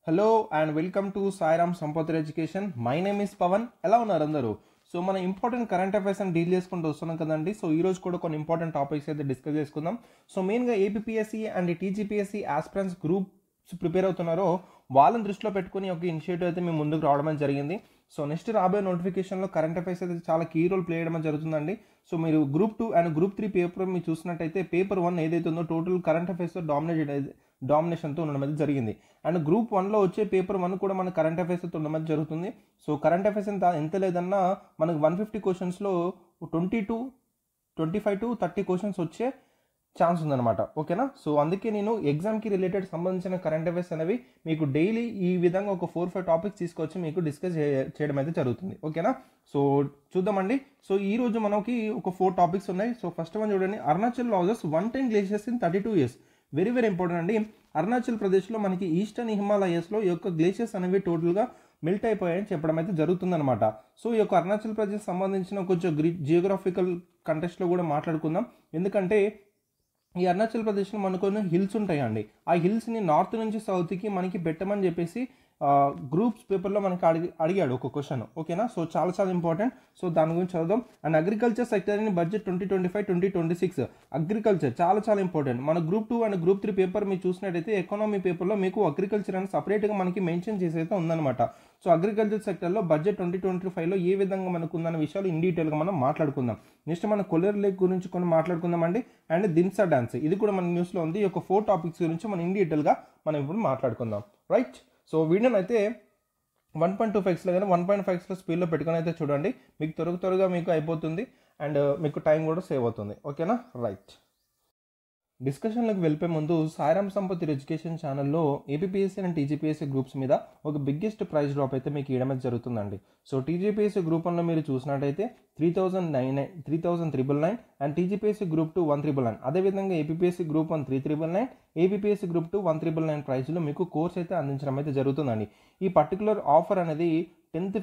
Hello and welcome to Sairam Sampathri education. My name is Pavan. ఎలా ఉన్నారు అందరూ? సో మన ఇంపార్టెంట్ కరెంట్ అఫైర్స్ అని డీల్ చేసుకుంటూ వస్తున్నాం కదండి. సో ఈ రోజు కూడా కొన్ని ఇంపార్టెంట్ టాపిక్స్ అయితే డిస్కస్ చేసుకుందాం. సో మెయిన్గా APSC and TGPSC aspirants groups prepare అవుతున్నారో వాళ్ళని దృష్టిలో పెట్టుకుని ఒక ఇనిషియేటివ్ అయితే మేము ముందుకు రావడం జరిగింది. సో నెక్స్ట్ రాబోయే నోటిఫికేషన్లో కరెంట్ అఫైర్స్ అయితే చాలా కీ రోల్ ప్లే చేయడం జరుగుతుందండి. సో మీరు గ్రూప్ 2 అండ్ గ్రూప్ 3 పేపర్ మీరు చూసినట్టయితే పేపర్ 1 ఏదైతే ఉందో టోటల్ కరెంట్ అఫైర్స్తో డామినేషన్తో ఉండడం అయితే జరిగింది. అండ్ గ్రూప్ 1లో వచ్చే పేపర్ 1 కూడా మన కరెంట్ అఫైర్స్తో ఉండడం జరుగుతుంది. సో కరెంట్ అఫైర్స్ ఎంత లేదన్నా మనకు 150 క్వశ్చన్స్లో 25 to 30 క్వశ్చన్స్ వచ్చే ఛాన్స్ ఉందన్నమాట. ఓకేనా? సో అందుకే నేను ఎగ్జామ్కి రిలేటెడ్ సంబంధించిన కరెంట్ అఫైర్స్ అనేవి మీకు డైలీ ఈ విధంగా ఒక 4-5 టాపిక్స్ తీసుకొచ్చి మీకు డిస్కస్ చేయడం అయితే జరుగుతుంది. ఓకేనా? సో చూద్దామండి. సో ఈ రోజు మనకి ఒక 4 టాపిక్స్ ఉన్నాయి. సో ఫస్ట్ వన్ చూడండి, Arunachal losses 110 glaciers in 32 years. Very important అండి. అరుణాచల్ ప్రదేశ్లో మనకి ఈస్టర్న్ హిమాలయస్లో ఈ యొక్క గ్లేషియర్స్ అనేవి టోటల్గా మెల్ట్ అయిపోయాయని చెప్పడం అయితే జరుగుతుందన్నమాట. సో ఈ యొక్క అరుణాచల్ ప్రదేశ్ సంబంధించిన కొంచెం జియోగ్రాఫికల్ కంటెస్ట్లో కూడా మాట్లాడుకుందాం. ఎందుకంటే ఈ అరుణాచల్ ప్రదేశ్లో మనకు హిల్స్ ఉంటాయండి. ఆ హిల్స్ని నార్త్ నుంచి సౌత్కి మనకి పెట్టమని చెప్పేసి గ్రూప్స్ పేపర్లో మనకి అడిగాడు ఒక క్వశ్చన్. ఓకేనా? సో చాలా ఇంపార్టెంట్. సో దాని గురించి చదువుదాం. And agriculture sector in budget 2025-2026 agriculture చాలా ఇంపార్టెంట్. మన గ్రూప్ 2 అండ్ గ్రూప్ 3 పేపర్ మీరు చూసినట్టయితే ఎకానమీ పేపర్లో మీకు అగ్రికల్చర్ అని సపరేట్గా మనకి మెన్షన్ చేసి అయితే ఉందన్నమాట. సో అగ్రికల్చర్ సెక్టర్లో బడ్జెట్ 2025లో ఏ విధంగా మనకు ఉందన్న విషయాలు ఇన్ డీటెయిల్గా మనం మాట్లాడుకుందాం. నెక్స్ట్ మన కొల్లర్ లేక్ గురించి కొన్ని మాట్లాడుకుందామండి. అండ్ దిన్సా డాన్స్ ఇది కూడా మన న్యూస్లో ఉంది. ఈ యొక్క 4 టాపిక్స్ గురించి మనం ఇన్ డీటెయిల్గా మనం ఇప్పుడు మాట్లాడుకుందాం. రైట్? సో వీడియోని అయితే 1.25xలో కానీ 1.5xలో స్పీడ్లో పెట్టుకొని అయితే చూడండి. మీకు త్వరగా మీకు అయిపోతుంది అండ్ మీకు టైం కూడా సేవ్ అవుతుంది. ఓకేనా? రైట్. డిస్కషన్లోకి వెళ్ళిపోయే ముందు సాయిరామ్ సంపత్తి ఎడ్యుకేషన్ ఛానల్లో ఏపీఎస్సి అండ్ టీజీపీఎస్సి గ్రూప్స్ మీద ఒక బిగ్గెస్ట్ ప్రైజ్ డ్రాప్ అయితే మీకు ఇవ్వడం జరుగుతుందండి. సో టీజీపీఎస్సి గ్రూప్ 1లో మీరు చూసినట్టయితే 3,999 అండ్ టీజీపీఎస్సి గ్రూప్ 2 1,999. అదేవిధంగా ఏపీఎస్సి గ్రూప్ 1 3,999, ఏపీఎస్సి గ్రూప్ 2 1,999 ప్రైజ్లో మీకు కోర్స్ అయితే అందించడం అయితే జరుగుతుందండి. ఈ పర్టికులర్ ఆఫర్ అనేది 10th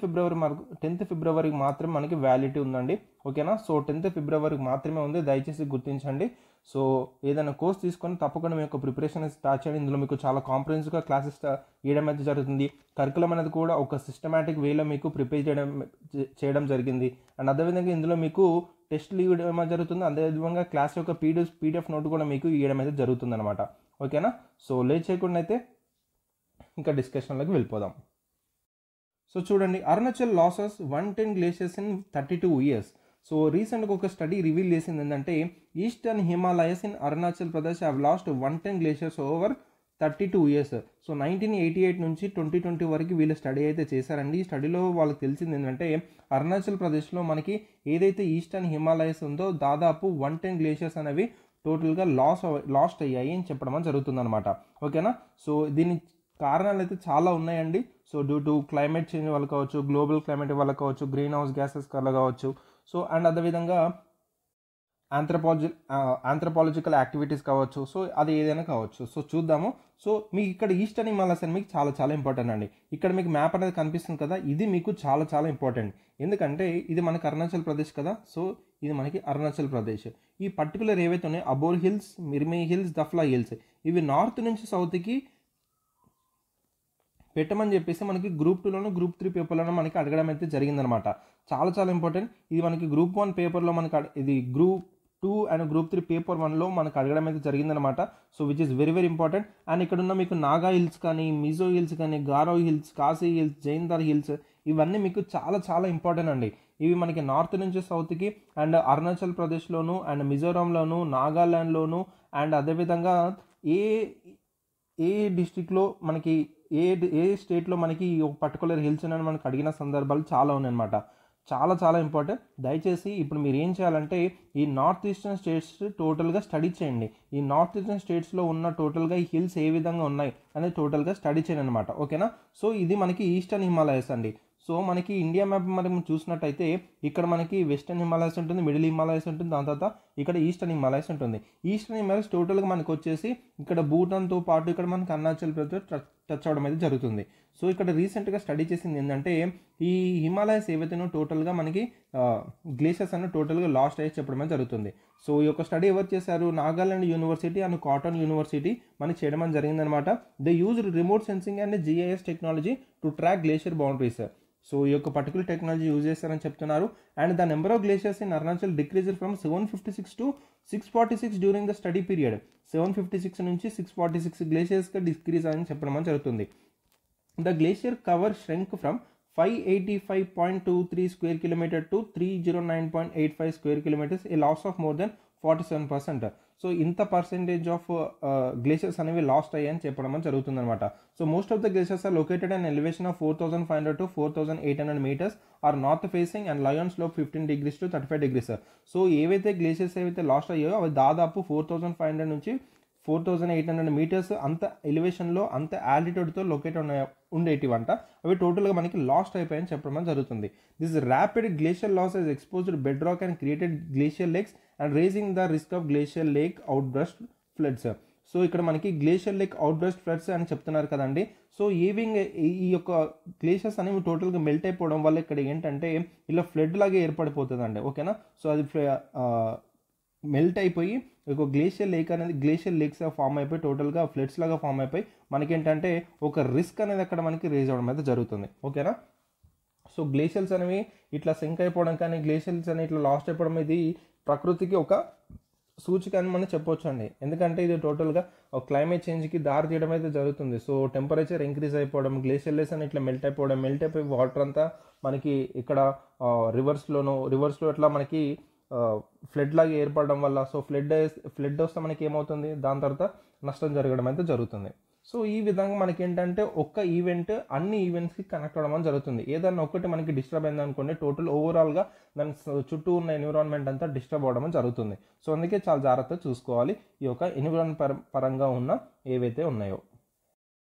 ఫిబ్రవరికి మాత్రమే మనకి వ్యాలిడిటీ ఉందండి. ఓకేనా? సో 10th ఫిబ్రవరికి మాత్రమే ఉంది. దయచేసి గుర్తించండి. సో ఏదైనా కోర్స్ తీసుకొని తప్పకుండా మీ యొక్క ప్రిపరేషన్ స్టార్ట్ చేయండి. ఇందులో మీకు చాలా కాంప్రహెన్సివ్గా క్లాసెస్ ఇవ్వడం అయితే జరుగుతుంది. కరికులం అనేది కూడా ఒక సిస్టమేటిక్ వేలో మీకు ప్రిపేర్ చేయడం జరిగింది. అండ్ అదేవిధంగా ఇందులో మీకు టెస్ట్లు ఇవ్వడం జరుగుతుంది. అదేవిధంగా క్లాస్ యొక్క పీడిఎఫ్ నోట్ కూడా మీకు ఇవ్వడం అయితే జరుగుతుంది అనమాట. ఓకేనా? సో లేట్ చేయకుండా అయితే ఇంకా డిస్కషన్లోకి వెళ్ళిపోదాం. సో చూడండి, Arunachal losses 110 glaciers in 32 years. So రీసెంట్గా ఒక స్టడీ రివీల్ చేసింది ఏంటంటే eastern Himalayas in Arunachal Pradesh have lost 110 glaciers over 32 years. So 1988 నుంచి 2020 వరకు వీళ్ళు స్టడీ అయితే చేశారండి. ఈ స్టడీలో వాళ్ళకి తెలిసింది ఏంటంటే అరుణాచల్ ప్రదేశ్లో మనకి ఏదైతే ఈస్టర్న్ హిమాలయస్ ఉందో దాదాపు 110 గ్లేషియర్స్ అనేవి టోటల్గా లాస్ట్ అయ్యాయి అని చెప్పడం జరుగుతుందన్నమాట. ఓకేనా? సో దీని కారణాలు అయితే చాలా ఉన్నాయండి. So due to climate change వల్ల కావచ్చు, గ్లోబల్ క్లైమేట్ వల్ల కావచ్చు, గ్రీన్ హౌస్ గ్యాసెస్ వల్ల కావచ్చు. సో అండ్ అదేవిధంగా ఆంథ్రపాలజికల్ యాక్టివిటీస్ కావచ్చు. సో అది ఏదైనా కావచ్చు. సో చూద్దాము. సో మీకు ఇక్కడ ఈస్టర్న్ హిమాలయస్ అని మీకు చాలా ఇంపార్టెంట్ అండి. ఇక్కడ మీకు మ్యాప్ అనేది కనిపిస్తుంది కదా, ఇది మీకు చాలా ఇంపార్టెంట్. ఎందుకంటే ఇది మనకి అరుణాచల్ ప్రదేశ్ కదా. సో ఇది మనకి అరుణాచల్ ప్రదేశ్. ఈ పర్టికులర్ ఏవైతే ఉన్నాయో అబోర్ హిల్స్, మిర్మి హిల్స్, దఫ్లా హిల్స్, ఇవి నార్త్ నుంచి సౌత్కి పెట్టమని చెప్పేసి మనకి గ్రూప్ 2లోను గ్రూప్ 3 పేపర్లోనూ మనకి అడగడం అయితే జరిగిందనమాట. చాలా ఇంపార్టెంట్. ఇది మనకి గ్రూప్ 1 పేపర్లో మనకి ఇది గ్రూప్ 2 అండ్ గ్రూప్ 3 పేపర్ 1లో మనకు అడగడం అయితే జరిగిందనమాట. So which is very important. And ఇక్కడ ఉన్న మీకు నాగా హిల్స్ కానీ, మిజో హిల్స్ కానీ, గారో హిల్స్, కాశీ హిల్స్, జైందార్ హిల్స్, ఇవన్నీ మీకు చాలా ఇంపార్టెంట్ అండి. ఇవి మనకి నార్త్ నుంచి సౌత్కి అండ్ అరుణాచల్ ప్రదేశ్లోను అండ్ మిజోరాంలోను, నాగాల్యాండ్లోను అండ్ అదేవిధంగా ఏ డిస్ట్రిక్ట్లో మనకి ఏ స్టేట్లో మనకి ఈ పర్టికులర్ హిల్స్ అని మనకు అడిగిన సందర్భాలు చాలా ఉన్నాయన్నమాట. చాలా ఇంపార్టెంట్. దయచేసి ఇప్పుడు మీరు ఏం చేయాలంటే ఈ నార్త్ ఈస్టర్న్ స్టేట్స్ టోటల్గా స్టడీ చేయండి. ఈ నార్త్ ఈస్టర్న్ స్టేట్స్లో ఉన్న టోటల్గా ఈ హిల్స్ ఏ విధంగా ఉన్నాయి అనేది టోటల్గా స్టడీ చేయండి అనమాట. ఓకేనా? సో ఇది మనకి ఈస్టర్న్ హిమాలయస్ అండి. సో మనకి ఇండియా మ్యాప్ మనం చూసినట్టయితే ఇక్కడ మనకి వెస్టర్న్ హిమాలయస్ ఉంటుంది, మిడిల్ హిమాలయస్ ఉంటుంది, దాని తర్వాత ఇక్కడ ఈస్టర్న్ హిమాలయస్ ఉంటుంది. ఈస్టర్న్ హిమాలయస్ టోటల్గా మనకు వచ్చేసి ఇక్కడ భూటాన్తో పాటు ఇక్కడ మనకి అరుణాచల్ ప్రదేశ్ టచ్ అవడం అయితే జరుగుతుంది. సో ఇక్కడ రీసెంట్గా స్టడీ చేసింది ఏంటంటే ఈ హిమాలయస్ ఏవైతేనో టోటల్గా మనకి గ్లేషియర్స్ అన్న టోటల్గా లాస్ట్ అయ్యి చెప్పడం అయితే జరుగుతుంది. సో ఈ యొక్క స్టడీ ఎవరు చేశారు? Nagaland university and cotton university మనకి చేయడం జరిగిందనమాట. They use remote sensing and GIS technology to track glacier boundaries. So ఈ యొక్క పర్టికులర్ టెక్నాలజీ యూజ్ చేస్తారని చెప్తున్నారు. And the number of glaciers in Arunachal decreased from 756 to 646 during the study period. 756 నుంచి 646 గ్లేషియర్స్గా decrease అని చెప్పడం జరుగుతుంది. The glacier cover shrink from 585.23 square kilometer to 309.85 square kilometers, a loss of more than 47%. So ఇంత percentage of glaciers అనేవి lost అయ్యాయని చెప్పడం జరుగుతుంది అనమాట. So most of the glaciers are located and elevation of 4,500 to 4,800 meters are north facing and lie on slope 15 degrees to 35 degrees. So ఏవైతే glaciers ఏవైతే lost అయ్యాయో అవి దాదాపు 4,500 నుంచి 4,800 meters అంత ఎలివేషన్లో అంత ఆల్టిట్యూడ్తో లొకేట్ ఉండేటివంట. అవి టోటల్గా మనకి లాస్ట్ అయిపోయాయని చెప్పడం జరుగుతుంది. This rapid glacier loss has exposed bedrock and created glacier lakes and raising the risk of glacier lake outburst floods. So ఇక్కడ మనకి glacier lake outburst floods అని చెప్తున్నారు కదండి. సో ఈ యొక్క గ్లేషియర్స్ అనేవి టోటల్గా మెల్ట్ అయిపోవడం వల్ల ఇక్కడ ఏంటంటే ఇలా ఫ్లడ్ లాగే ఏర్పడిపోతుందండి. ఓకేనా. సో అది మెల్ట్ అయిపోయి ఒక గ్లేషియర్ లేక్ అనేది గ్లేషియర్ లేక్స్ ఫామ్ అయిపోయి టోటల్గా ఫ్లడ్స్ లాగా ఫామ్ అయిపోయి మనకేంటంటే ఒక రిస్క్ అనేది అక్కడ మనకి రేజ్ అవ్వడం అయితే జరుగుతుంది. ఓకేనా. సో గ్లేషియర్స్ అనేవి ఇట్లా సింక్ అయిపోవడం కానీ గ్లేషియర్స్ అనేవి ఇట్లా లాస్ట్ అయిపోవడం ఇది ప్రకృతికి ఒక సూచిక అని మనం చెప్పొచ్చు అండి. ఎందుకంటే ఇది టోటల్గా క్లైమేట్ చేంజ్కి దారి తీయడం అయితే జరుగుతుంది. సో టెంపరేచర్ ఇంక్రీజ్ అయిపోవడం, గ్లేషియర్ లేక్స్ అని ఇట్లా మెల్ట్ అయిపోయి వాటర్ అంతా మనకి ఇక్కడ రివర్స్లో ఇట్లా మనకి ఫ్లడ్ లాగా ఏర్పడడం వల్ల సో ఫ్లడ్ వస్తే మనకి ఏమవుతుంది, దాని తర్వాత నష్టం జరగడం అయితే జరుగుతుంది. సో ఈ విధంగా మనకి ఏంటంటే ఒక్క ఈవెంట్ అన్ని ఈవెంట్స్కి కనెక్ట్ అవ్వడం జరుగుతుంది. ఏదన్నా ఒకటి మనకి డిస్టర్బ్ అయింది అనుకోండి టోటల్ ఓవరాల్గా దాని చుట్టూ ఉన్న ఎన్విరాన్మెంట్ అంతా డిస్టర్బ్ అవ్వడం జరుగుతుంది. సో అందుకే చాలా జాగ్రత్తగా చూసుకోవాలి ఈ యొక్క ఎన్విరాన్మెంట్ పరంగా ఉన్న ఏవైతే ఉన్నాయో.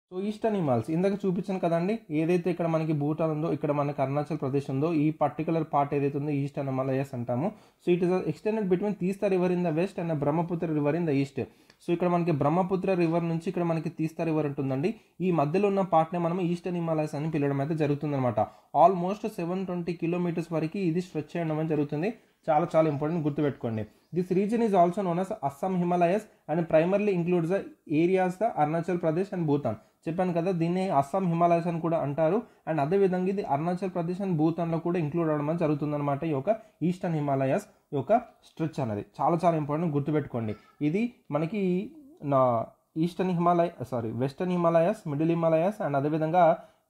సో ఈస్టర్న్ హిమాలయస్ ఇందాక చూపించాను కదండి, ఏదైతే ఇక్కడ మనకి భూటాన్ ఉందో ఇక్కడ మనకి అరుణాచల్ ప్రదేశ్ ఉందో ఈ పర్టికులర్ పార్ట్ ఏదైతే ఉందో ఈస్టర్న్ హిమాలయస్ అంటాము. So it is extended between Teesta river in the west and Brahmaputra river in the east. So ఇక్కడ మనకి బ్రహ్మపుత్ర రివర్ నుంచి ఇక్కడ మనకి తీస్తా రివర్ ఉంటుందండి. ఈ మధ్యలో ఉన్న పార్ట్నే మనం ఈస్టర్న్ హిమాలయస్ అని పిలవడం అయితే జరుగుతుంది అనమాట. ఆల్మోస్ట్ 720 kilometers వరకు ఇది స్ట్రెచ్ చేయడం జరుగుతుంది. చాలా చాలా ఇంపార్టెంట్, గుర్తుపెట్టుకోండి. This reason is also known as Assam Himalayas and primarily includes the areas the Arunachal Pradesh and Bhoodan. చెప్పాను కదా దీన్ని అస్సాం హిమాలయస్ అని కూడా అంటారు. అండ్ అదేవిధంగా ఇది అరుణాచల్ ప్రదేశ్ అండ్ భూతాన్లో కూడా ఇంక్లూడ్ అవడం జరుగుతుంది అనమాట. ఈ యొక్క ఈస్టర్న్ హిమాలయస్ యొక్క స్ట్రెచ్ అనేది చాలా చాలా ఇంపార్టెంట్, గుర్తుపెట్టుకోండి. ఇది మనకి western Himalayas, middle Himalayas and అదేవిధంగా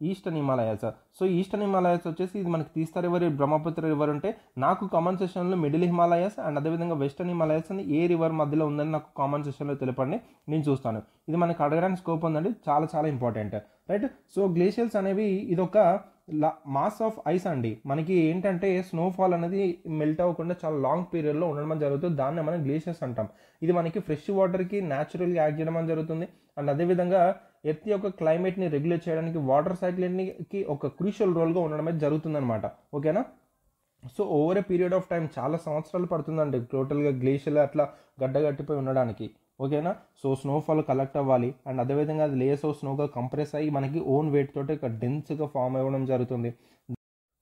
eastern Himalayas. So eastern Himalayas వచ్చేసి ఇది మనకి తీస్తా రివర్, బ్రహ్మపుత్ర రివర్ ఉంటే నాకు కామెంట్ సెక్షన్లో మిడిల్ హిమాలయస్ అండ్ అదేవిధంగా వెస్టర్న్ హిమాలయస్ అని ఏ రివర్ మధ్యలో ఉందని నాకు కామెంట్ సెక్షన్లో తెలపండి, నేను చూస్తాను. ఇది మనకి అడగడానికి స్కోప్ ఉందండి, చాలా చాలా ఇంపార్టెంట్, రైట్. సో గ్లేషియర్స్ అనేవి ఇదొక మాస్ ఆఫ్ ఐస్ అండి. మనకి ఏంటంటే స్నోఫాల్ అనేది మెల్ట్ అవ్వకుండా చాలా లాంగ్ పీరియడ్లో ఉండడం జరుగుతుంది. దాన్ని మనం గ్లేషియర్స్ అంటాం. ఇది మనకి ఫ్రెష్ వాటర్కి న్యాచురల్గా యాక్ట్ చేయడం జరుగుతుంది. అండ్ అదేవిధంగా ఎర్త్ యొక్క క్లైమేట్ని రెగ్యులేట్ చేయడానికి వాటర్ సైక్లింగ్కి ఒక క్రూషియల్ రోల్గా ఉండడం అయితే జరుగుతుంది అనమాట. ఓకేనా. So over a period of time చాలా సంవత్సరాలు పడుతుందండి టోటల్గా గ్లేషియర్ అట్లా గడ్డగట్టిపోయి ఉండడానికి. ఓకేనా. సో స్నోఫాల్ కలెక్ట్ అవ్వాలి అండ్ అదేవిధంగా అది లేయర్స్ ఆఫ్ స్నోగా కంప్రెస్ అయ్యి మనకి ఓన్ వెయిట్ తోటి ఒక డెన్స్గా ఫామ్ అవ్వడం జరుగుతుంది.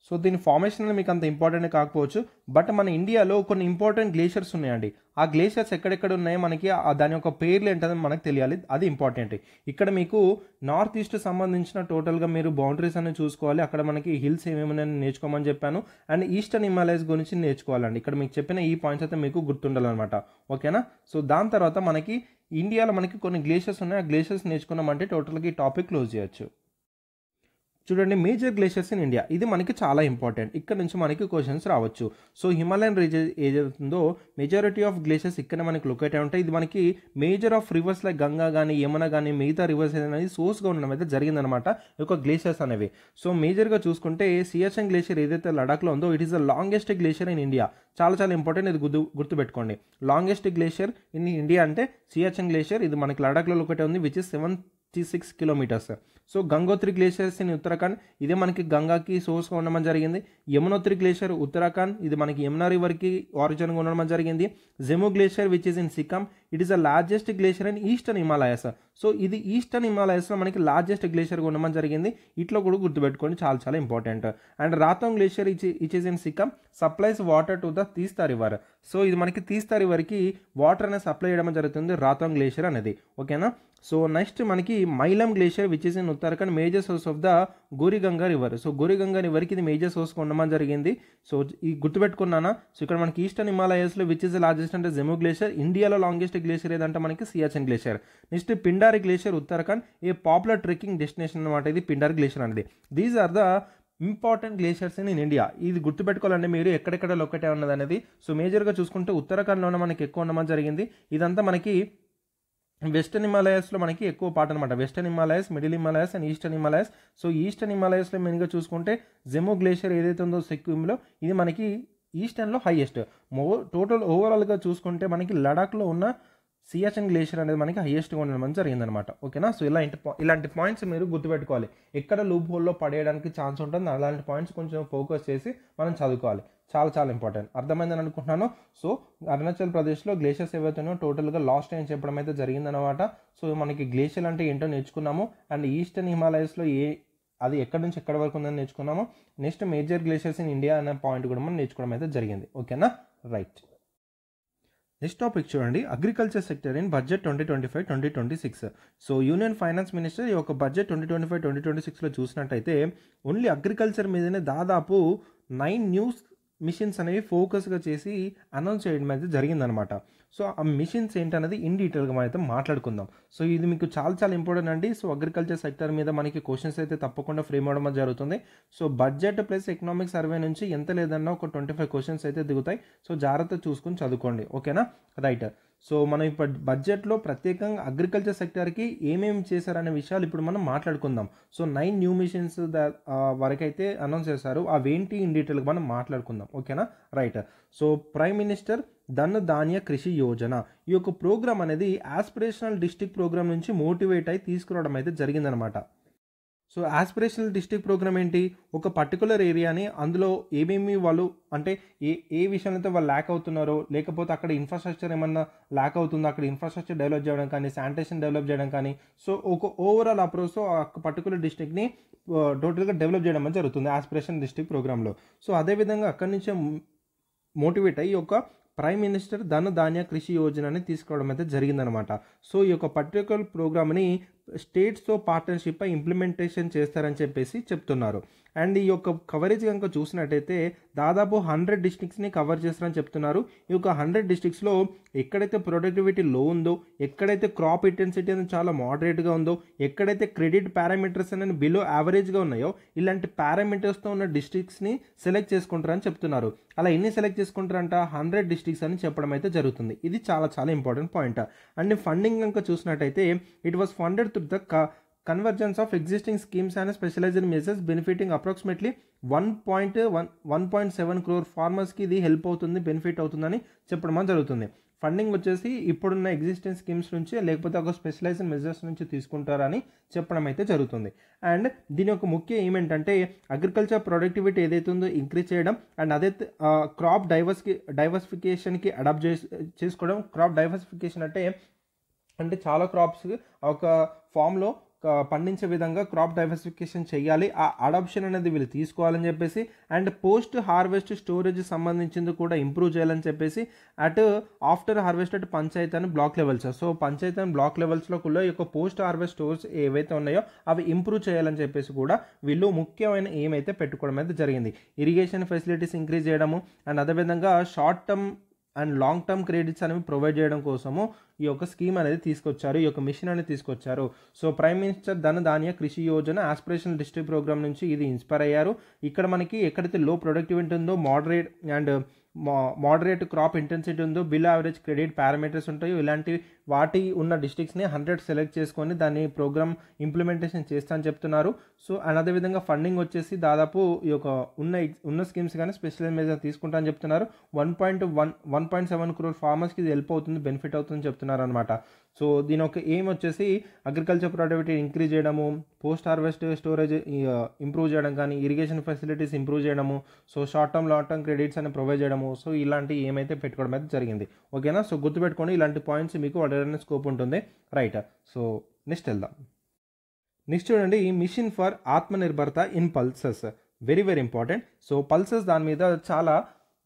సో దీని ఫార్మేషన్ మీకు అంత ఇంపార్టెంట్ కాకపోవచ్చు, బట్ మన ఇండియాలో కొన్ని ఇంపార్టెంట్ గ్లేషియర్స్ ఉన్నాయండి. ఆ గ్లేషియర్స్ ఎక్కడెక్కడ ఉన్నాయో మనకి దాని యొక్క పేర్లు ఏంటని మనకు తెలియాలి, అది ఇంపార్టెంట్. ఇక్కడ మీకు నార్త్ ఈస్ట్ సంబంధించిన టోటల్గా మీరు బౌండరీస్ అనేది చూసుకోవాలి. అక్కడ మనకి హిల్స్ ఏమేమి నేర్చుకోమని చెప్పాను అండ్ ఈస్టర్న్ హిమాలయస్ గురించి నేర్చుకోవాలండి. ఇక్కడ మీకు చెప్పిన ఈ పాయింట్స్ అయితే మీకు గుర్తుండాలన్నమాట. ఓకేనా. సో దాని తర్వాత మనకి ఇండియాలో మనకి కొన్ని గ్లేషియర్స్ ఉన్నాయి. ఆ గ్లేషియర్స్ నేర్చుకున్నామంటే టోటల్గా ఈ టాపిక్ క్లోజ్ చేయొచ్చు. చూడండి, మేజర్ గ్లేషియర్స్ ఇన్ ఇండియా, ఇది మనకి చాలా ఇంపార్టెంట్. ఇక్కడ నుంచి మనకి క్వశ్చన్స్ రావచ్చు. సో హిమాలయన్ రీజన్ ఏదైతుందో మెజారిటీ ఆఫ్ గ్లేషియర్స్ ఇక్కడ మనకి లొకేట్ అయి ఉంటాయి. ఇది మనకి major of reverse like Ganga కానీ యమున కానీ మిగతా రివర్స్ అనేది సోర్స్గా ఉండడం అయితే జరిగిందనమాట ఈ యొక్క గ్లేషియర్స్ అనేవి. సో మేజర్గా చూసుకుంటే సియాచెన్ గ్లేషియర్ ఏదైతే లడాఖ్లో ఉందో it is the longest glacier in India. చాలా చాలా ఇంపార్టెంట్, ఇది గుర్తుపెట్టుకోండి. లాంగెస్ట్ గ్లేషియర్ ఇన్ ఇండియా అంటే సియాచెన్ గ్లేషియర్. ఇది మనకి లడాఖ్లో లొకేట్ ఉంది, which is 66 kilometres. So Gangotri glaciers in Uttarakhand, ఇదే మనకి గంగాకి సోర్స్గా ఉండడం జరిగింది. యమునోత్రి గ్లేషియర్ ఉత్తరాఖండ్, ఇది మనకి యమునా రివర్కి ఆరిజిన్గా ఉండడం జరిగింది. Zemu glacier which is in Sikkim, it is the largest glacier in eastern Himalayas. So ఇది ఈస్టర్న్ హిమాలయస్లో మనకి లార్జెస్ట్ గ్లేషియర్గా ఉండడం జరిగింది. ఇట్లా కూడా గుర్తుపెట్టుకోండి, చాలా చాలా important. And Rathong glacier which is in Sikkim supplies water to the Teesta river. So ఇది మనకి తీస్తా రివర్కి వాటర్ అనేది సప్లై చేయడం జరుగుతుంది రాతోంగ్ గ్లేషియర్ అనేది. ఓకేనా. సో నెక్స్ట్ మనకి Milam glacier which is in Uttarakhand major source of the Goriganga river. So Goriganga రివర్కి ఇది మేజర్ సోర్స్గా ఉండడం జరిగింది. సో ఈ గుర్తుపెట్టుకున్నానా. సో ఇక్కడ మనకి ఈస్టర్న్ హిమాలయస్లో విచ్ ఇస్ ద లార్జెస్ట్ అంటే జెము గ్లేషియర్. ఇండియాలో లాంగెస్ట్ గ్లేషియర్ ఏదంటే మనకి Siachen glacier. Next Pindari glacier Uttarakhand, a popular trekking destination అనమాట ఇది పిండారి గ్లేషియర్ అనేది. These are the important glaciers in India. ఇది గుర్తుపెట్టుకోవాలండి మీరు ఎక్కడెక్కడ లొకేట్ అయి ఉన్నది అనేది. సో మేజర్గా చూసుకుంటే ఉత్తరాఖండ్లోనే మనకి ఎక్కువ ఉండడం జరిగింది. ఇదంతా మనకి వెస్టర్న్ హిమాలయస్లో మనకి ఎక్కువ పార్ట్ అనమాట. Western Himalayas, middle Himalayas and eastern Himalayas. So eastern హిమాలయస్లో మెయిన్గా చూసుకుంటే జెము గ్లేషియర్ ఏదైతే ఉందో సిక్కింలో, ఇది మనకి ఈస్టర్న్లో హైయెస్ట్. టోటల్ ఓవరాల్గా చూసుకుంటే మనకి లడాఖ్లో ఉన్న సియాచిన్ గ్లేషియర్ అనేది మనకి హైయెస్ట్గా ఉండడం జరిగిందనమాట. ఓకేనా. సో ఇలాంటి పాయింట్స్ మీరు గుర్తుపెట్టుకోవాలి. ఎక్కడ లూప్ హోల్లో పడేయడానికి ఛాన్స్ ఉంటుంది, అలాంటి పాయింట్స్ కొంచెం ఫోకస్ చేసి మనం చదువుకోవాలి. చాలా చాలా ఇంపార్టెంట్. అర్థమైందని అనుకుంటున్నాను. సో అరుణాచల్ ప్రదేశ్లో గ్లేషియర్స్ ఏవైతున్నాయో టోటల్గా లాస్ట్ టైం చెప్పడం అయితే జరిగిందనమాట. సో మనకి గ్లేషియర్ అంటే ఏంటో నేర్చుకున్నాము. అండ్ ఈస్టర్న్ హిమాలయస్లో అది ఎక్కడి నుంచి ఎక్కడి వరకు ఉందని నేర్చుకున్నాము. Next major glaciers in India అనే పాయింట్ కూడా మనం నేర్చుకోవడం అయితే జరిగింది. ఓకేనా. రైట్. నెక్స్ట్ టాపిక్ చూడండి, agriculture sector in budget 2025-2026. So union finance minister ఈ యొక్క బడ్జెట్ 2025-2026లో చూసినట్టయితే ఓన్లీ అగ్రికల్చర్ మీదనే దాదాపు 9 న్యూస్ మిషన్స్ అనేవి ఫోకస్గా చేసి అనౌన్స్ చేయడం అయితే జరిగిందనమాట. సో ఆ మిషన్స్ ఏంటనేది ఇన్ డీటెయిల్గా మనం అయితే మాట్లాడుకుందాం. సో ఇది మీకు చాలా చాలా ఇంపార్టెంట్ అండి. సో అగ్రికల్చర్ సెక్టర్ మీద మనకి క్వశ్చన్స్ అయితే తప్పకుండా ఫ్రేమ్ అవడం జరుగుతుంది. So budget plus economic survey నుంచి ఎంత లేదన్నా ఒక 25 క్వశ్చన్స్ అయితే దిగుతాయి. సో జాగ్రత్త చూసుకుని చదువుకోండి. ఓకేనా. రైట్. సో మనం ఇప్పుడు బడ్జెట్లో ప్రత్యేకంగా అగ్రికల్చర్ సెక్టర్కి ఏమేమి చేశారనే విషయాలు ఇప్పుడు మనం మాట్లాడుకుందాం. సో 9 న్యూ మిషన్స్ వరకైతే అనౌన్స్ చేశారు. అవేంటి ఇన్ డీటెయిల్గా మనం మాట్లాడుకుందాం. ఓకేనా. Right. So prime minister Dhan ధాన్య కృషి యోజన, ఈ యొక్క ప్రోగ్రామ్ అనేది ఆస్పిరేషనల్ డిస్ట్రిక్ట్ ప్రోగ్రామ్ నుంచి మోటివేట్ అయి తీసుకురావడం అయితే జరిగిందనమాట. సో ఆస్పిరేషనల్ డిస్ట్రిక్ట్ ప్రోగ్రామ్ ఏంటి, ఒక పర్టికులర్ ఏరియాని అందులో ఏమేమి వాళ్ళు అంటే ఏ విషయంలో అయితే వాళ్ళు ల్యాక్ అవుతున్నారో, లేకపోతే అక్కడ ఇన్ఫ్రాస్ట్రక్చర్ ఏమన్నా ల్యాక్ అవుతుందో అక్కడ ఇన్ఫ్రాస్ట్రక్చర్ డెవలప్ చేయడం కానీ, శానిటేషన్ డెవలప్ చేయడం కానీ, సో ఒక ఓవరాల్ అప్రోచ్తో ఆ పర్టికులర్ డిస్ట్రిక్ట్ని టోటల్గా డెవలప్ చేయడం అనేది జరుగుతుంది ఆస్పిరేషన్ డిస్ట్రిక్ట్ ప్రోగ్రాంలో. సో అదేవిధంగా అక్కడి నుంచే మోటివేట్ అయ్యి ఒక ప్రైమ్ మినిస్టర్ ధన్ ధాన్య కృషి యోజనని తీసుకోవడం అయితే జరిగిందనమాట. సో ఈ యొక్క పర్టికులర్ ప్రోగ్రామ్ని స్టేట్స్తో పార్ట్నర్షిప్ ఇంప్లిమెంటేషన్ చేస్తారని చెప్పేసి చెప్తున్నారు. అండ్ ఈ యొక్క కవరేజ్ కనుక చూసినట్టయితే దాదాపు 100 డిస్ట్రిక్ట్స్ని కవర్ చేస్తారని చెప్తున్నారు. ఈ యొక్క 100 డిస్ట్రిక్ట్స్లో ఎక్కడైతే ప్రొడక్టివిటీ లో ఉందో, ఎక్కడైతే క్రాప్ ఇంటెన్సిటీ అనేది చాలా మోడరేట్గా ఉందో, ఎక్కడైతే క్రెడిట్ పారామీటర్స్ అనేది బిలో యావరేజ్గా ఉన్నాయో, ఇలాంటి పారామీటర్స్తో ఉన్న డిస్ట్రిక్ట్స్ని సెలెక్ట్ చేసుకుంటారని చెప్తున్నారు. అలా ఎన్ని సెలెక్ట్ చేసుకుంటారంట, 100 డిస్ట్రిక్ట్స్ అని చెప్పడం అయితే జరుగుతుంది. ఇది చాలా చాలా ఇంపార్టెంట్ పాయింట్. అండ్ ఫండింగ్ కనుక చూసినట్టయితే it was funded through the convergence of existing schemes and specialised measures benefiting approximately 1.7 crore ఫార్మర్స్కి ఇది హెల్ప్ అవుతుంది, బెనిఫిట్ అవుతుందని చెప్పడం జరుగుతుంది. ఫండింగ్ వచ్చేసి ఇప్పుడున్న ఎగ్జిస్టింగ్ స్కీమ్స్ నుంచి లేకపోతే ఒక స్పెషలైజ్డ్ మెజర్స్ నుంచి తీసుకుంటారని చెప్పడం అయితే జరుగుతుంది. అండ్ దీని యొక్క ముఖ్య ఏమేంటంటే అగ్రికల్చర్ ప్రొడక్టివిటీ ఏదైతే ఉందో ఇంక్రీజ్ చేయడం, అండ్ అదే క్రాప్ డైవర్సిఫికేషన్కి అడాప్ట్ చేసుకోవడం. క్రాప్ డైవర్సిఫికేషన్ అంటే చాలా క్రాప్స్ ఒక ఫామ్లో పండించే విధంగా క్రాప్ డైవర్సిఫికేషన్ చేయాలి, ఆ అడాప్షన్ అనేది వీళ్ళు తీసుకోవాలని చెప్పేసి, అండ్ పోస్ట్ హార్వెస్ట్ స్టోరేజ్ సంబంధించింది కూడా ఇంప్రూవ్ చేయాలని చెప్పేసి, ఆఫ్టర్ హార్వెస్ట్ పంచాయతీ అని బ్లాక్ లెవెల్స్, సో పంచాయతీ అని బ్లాక్ లెవెల్స్లో కూడా ఈ యొక్క పోస్ట్ హార్వెస్ట్ స్టోర్స్ ఏవైతే ఉన్నాయో అవి ఇంప్రూవ్ చేయాలని చెప్పేసి కూడా వీళ్ళు ముఖ్యమైన ఏమైతే పెట్టుకోవడం అయితే జరిగింది. ఇరిగేషన్ ఫెసిలిటీస్ ఇంక్రీజ్ చేయడము, అండ్ అదేవిధంగా short term and long term credits అనేవి ప్రొవైడ్ చేయడం కోసము ఈ యొక్క స్కీమ్ అనేది తీసుకొచ్చారు, ఈ యొక్క మిషన్ అనేది తీసుకొచ్చారు. సో ప్రైమ్ మినిస్టర్ ధన్ ధాన్య కృషి యోజన ఆస్పిరేషనల్ డిస్ట్రిక్ట్ ప్రోగ్రామ్ నుంచి ఇది ఇన్స్పైర్ అయ్యారు. ఇక్కడ మనకి ఎక్కడైతే లో ప్రొడక్టివిటీ ఉందో, moderate and moderate crop intensity ఉందో, బిలో యావరేజ్ క్రెడిట్ పారామీటర్స్ ఉంటాయో, ఇలాంటి వాటి ఉన్న డిస్ట్రిక్ట్స్ని 100 సెలెక్ట్ చేసుకొని దాన్ని ప్రోగ్రామ్ ఇంప్లిమెంటేషన్ చేస్తా అని చెప్తున్నారు. సో అండ్ అదేవిధంగా ఫండింగ్ వచ్చేసి దాదాపు ఈ యొక్క ఉన్న స్కీమ్స్ కానీ స్పెషల్ మెజర్ తీసుకుంటా అని చెప్తున్నారు. 1.7 crore ఫార్మర్స్కి ఇది హెల్ప్ అవుతుంది, బెనిఫిట్ అవుతుందని చెప్తున్నారు అనమాట. సో దీని ఒక ఎయిమ్ వచ్చేసి అగ్రికల్చర్ ప్రొడక్టివిటీ ఇంక్రీజ్ చేయడము, పోస్ట్ హార్వెస్ట్ స్టోరేజ్ ఇంప్రూవ్ చేయడం కానీ, ఇరిగేషన్ ఫెసిలిటీస్ ఇంప్రూవ్ చేయడము, so short term long term credits అని ప్రొవైడ్ చేయడము. సో ఇలాంటి ఏమైతే పెట్టుకోవడం అయితే జరిగింది. ఓకేనా, సో గుర్తుపెట్టుకోండి ఇలాంటి పాయింట్స్ మీకు అడగడానికి స్కోప్ ఉంటుంది. రైట్, సో నెక్స్ట్ వెళ్దాం. నెక్స్ట్ చూడండి, mission for Atmanirbharta in pulses, very very important. So pulses దాని మీద చాలా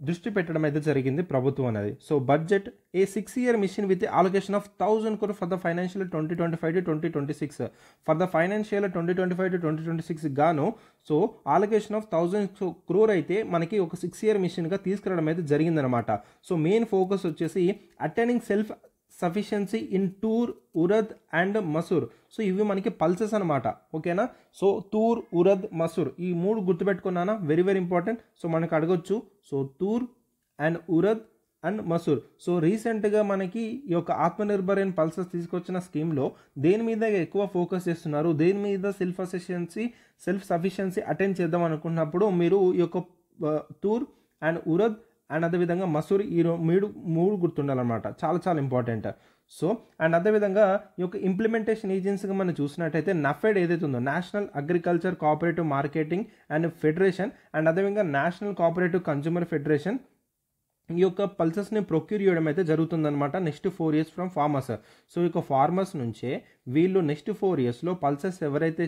దృష్టి పెట్టడం అయితే జరిగింది ప్రభుత్వం అనేది. So budget a 6-year mission with allocation of 1000 crore for the financial 2025 to 2026. For the financial 2025 to 2026 గాను సో అలొకేషన్ ఆఫ్ 1000 crore అయితే మనకి ఒక 6-year మిషన్గా తీసుకురావడం అయితే జరిగిందనమాట. సో మెయిన్ ఫోకస్ వచ్చేసి attaining self sufficiency in Toor, urad and masoor. So ఇవి మనకి పల్సెస్ అనమాట. ఓకేనా, సో తూర్, ఉరద్, మసూర్ ఈ 3 గుర్తుపెట్టుకున్నానా, వెరీ వెరీ ఇంపార్టెంట్. సో మనకు అడగొచ్చు. So Toor and urad and masoor. So రీసెంట్గా మనకి ఈ యొక్క ఆత్మనిర్భర్ అండ్ పల్సెస్ తీసుకొచ్చిన స్కీమ్లో దేని మీద ఎక్కువ ఫోకస్ చేస్తున్నారు, దేని మీద సెల్ఫ్ సఫిషియన్సీ అటెండ్ చేద్దాం అనుకున్నప్పుడు మీరు ఈ యొక్క తూర్ అండ్ ఉరద్ అండ్ అదేవిధంగా మసూర్ ఈ 3 గుర్తుండాలన్నమాట, చాలా చాలా ఇంపార్టెంట్. సో అండ్ అదేవిధంగా ఈ యొక్క ఇంప్లిమెంటేషన్ ఏజెన్సీగా మనం చూసినట్టయితే నఫెడ్ ఏదైతే ఉందో, national agriculture cooperative marketing and federation and అదేవిధంగా నేషనల్ కోఆపరేటివ్ కన్జ్యూమర్ ఫెడరేషన్ ఈ యొక్క పల్సెస్ని ప్రొక్యూర్ చేయడం అయితే జరుగుతుందన్నమాట next 4 years from farmers. So ఈ యొక్క ఫార్మర్స్ నుంచే వీళ్ళు నెక్స్ట్ 4 yearsలో పల్సెస్ ఎవరైతే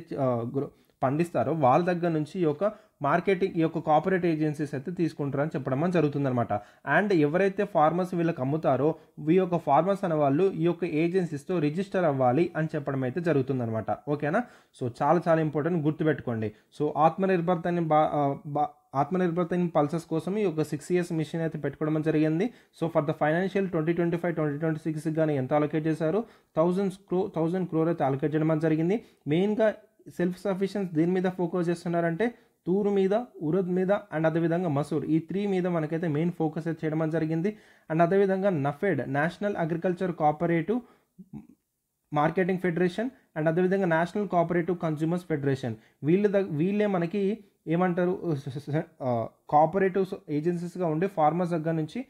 పండిస్తారో వాళ్ళ దగ్గర నుంచి ఈ యొక్క మార్కెటింగ్ ఈ యొక్క కోఆపరేటివ్ ఏజెన్సీస్ అయితే తీసుకుంటారని చెప్పడం జరుగుతుందన్నమాట. అండ్ ఎవరైతే ఫార్మర్స్ వీళ్ళకి అమ్ముతారో ఈ యొక్క ఫార్మర్స్ అనే వాళ్ళు ఈ యొక్క ఏజెన్సీస్తో రిజిస్టర్ అవ్వాలి అని చెప్పడం అయితే జరుగుతుందన్నమాట. ఓకేనా, సో చాలా చాలా ఇంపార్టెంట్, గుర్తుపెట్టుకోండి. సో ఆత్మనిర్భరత ఇన్ పల్సెస్ కోసం ఈ యొక్క 6 years మిషన్ అయితే పెట్టుకోవడం జరిగింది. సో ఫర్ ద ఫైనాన్షియల్ 2025-2026 కానీ ఎంత అలొకేట్ చేశారు, 1000 crore అయితే అలొకేట్ చేయడం జరిగింది. మెయిన్గా సెల్ఫ్ సఫిషియన్స్ దేని మీద ఫోకస్ చేస్తున్నారంటే తూరు మీద, ఉరద్ మీద అండ్ అదేవిధంగా మసూర్ ఈ 3 మీద మనకైతే మెయిన్ ఫోకస్ అయితే చేయడం జరిగింది. అండ్ అదేవిధంగా NAFED, national agriculture cooperative marketing federation and అదేవిధంగా నేషనల్ కోఆపరేటివ్ కన్జ్యూమర్స్ ఫెడరేషన్ వీళ్ళే మనకి ఏమంటారు కోఆపరేటివ్ ఏజెన్సీస్గా ఉండి ఫార్మర్స్ దగ్గర నుంచి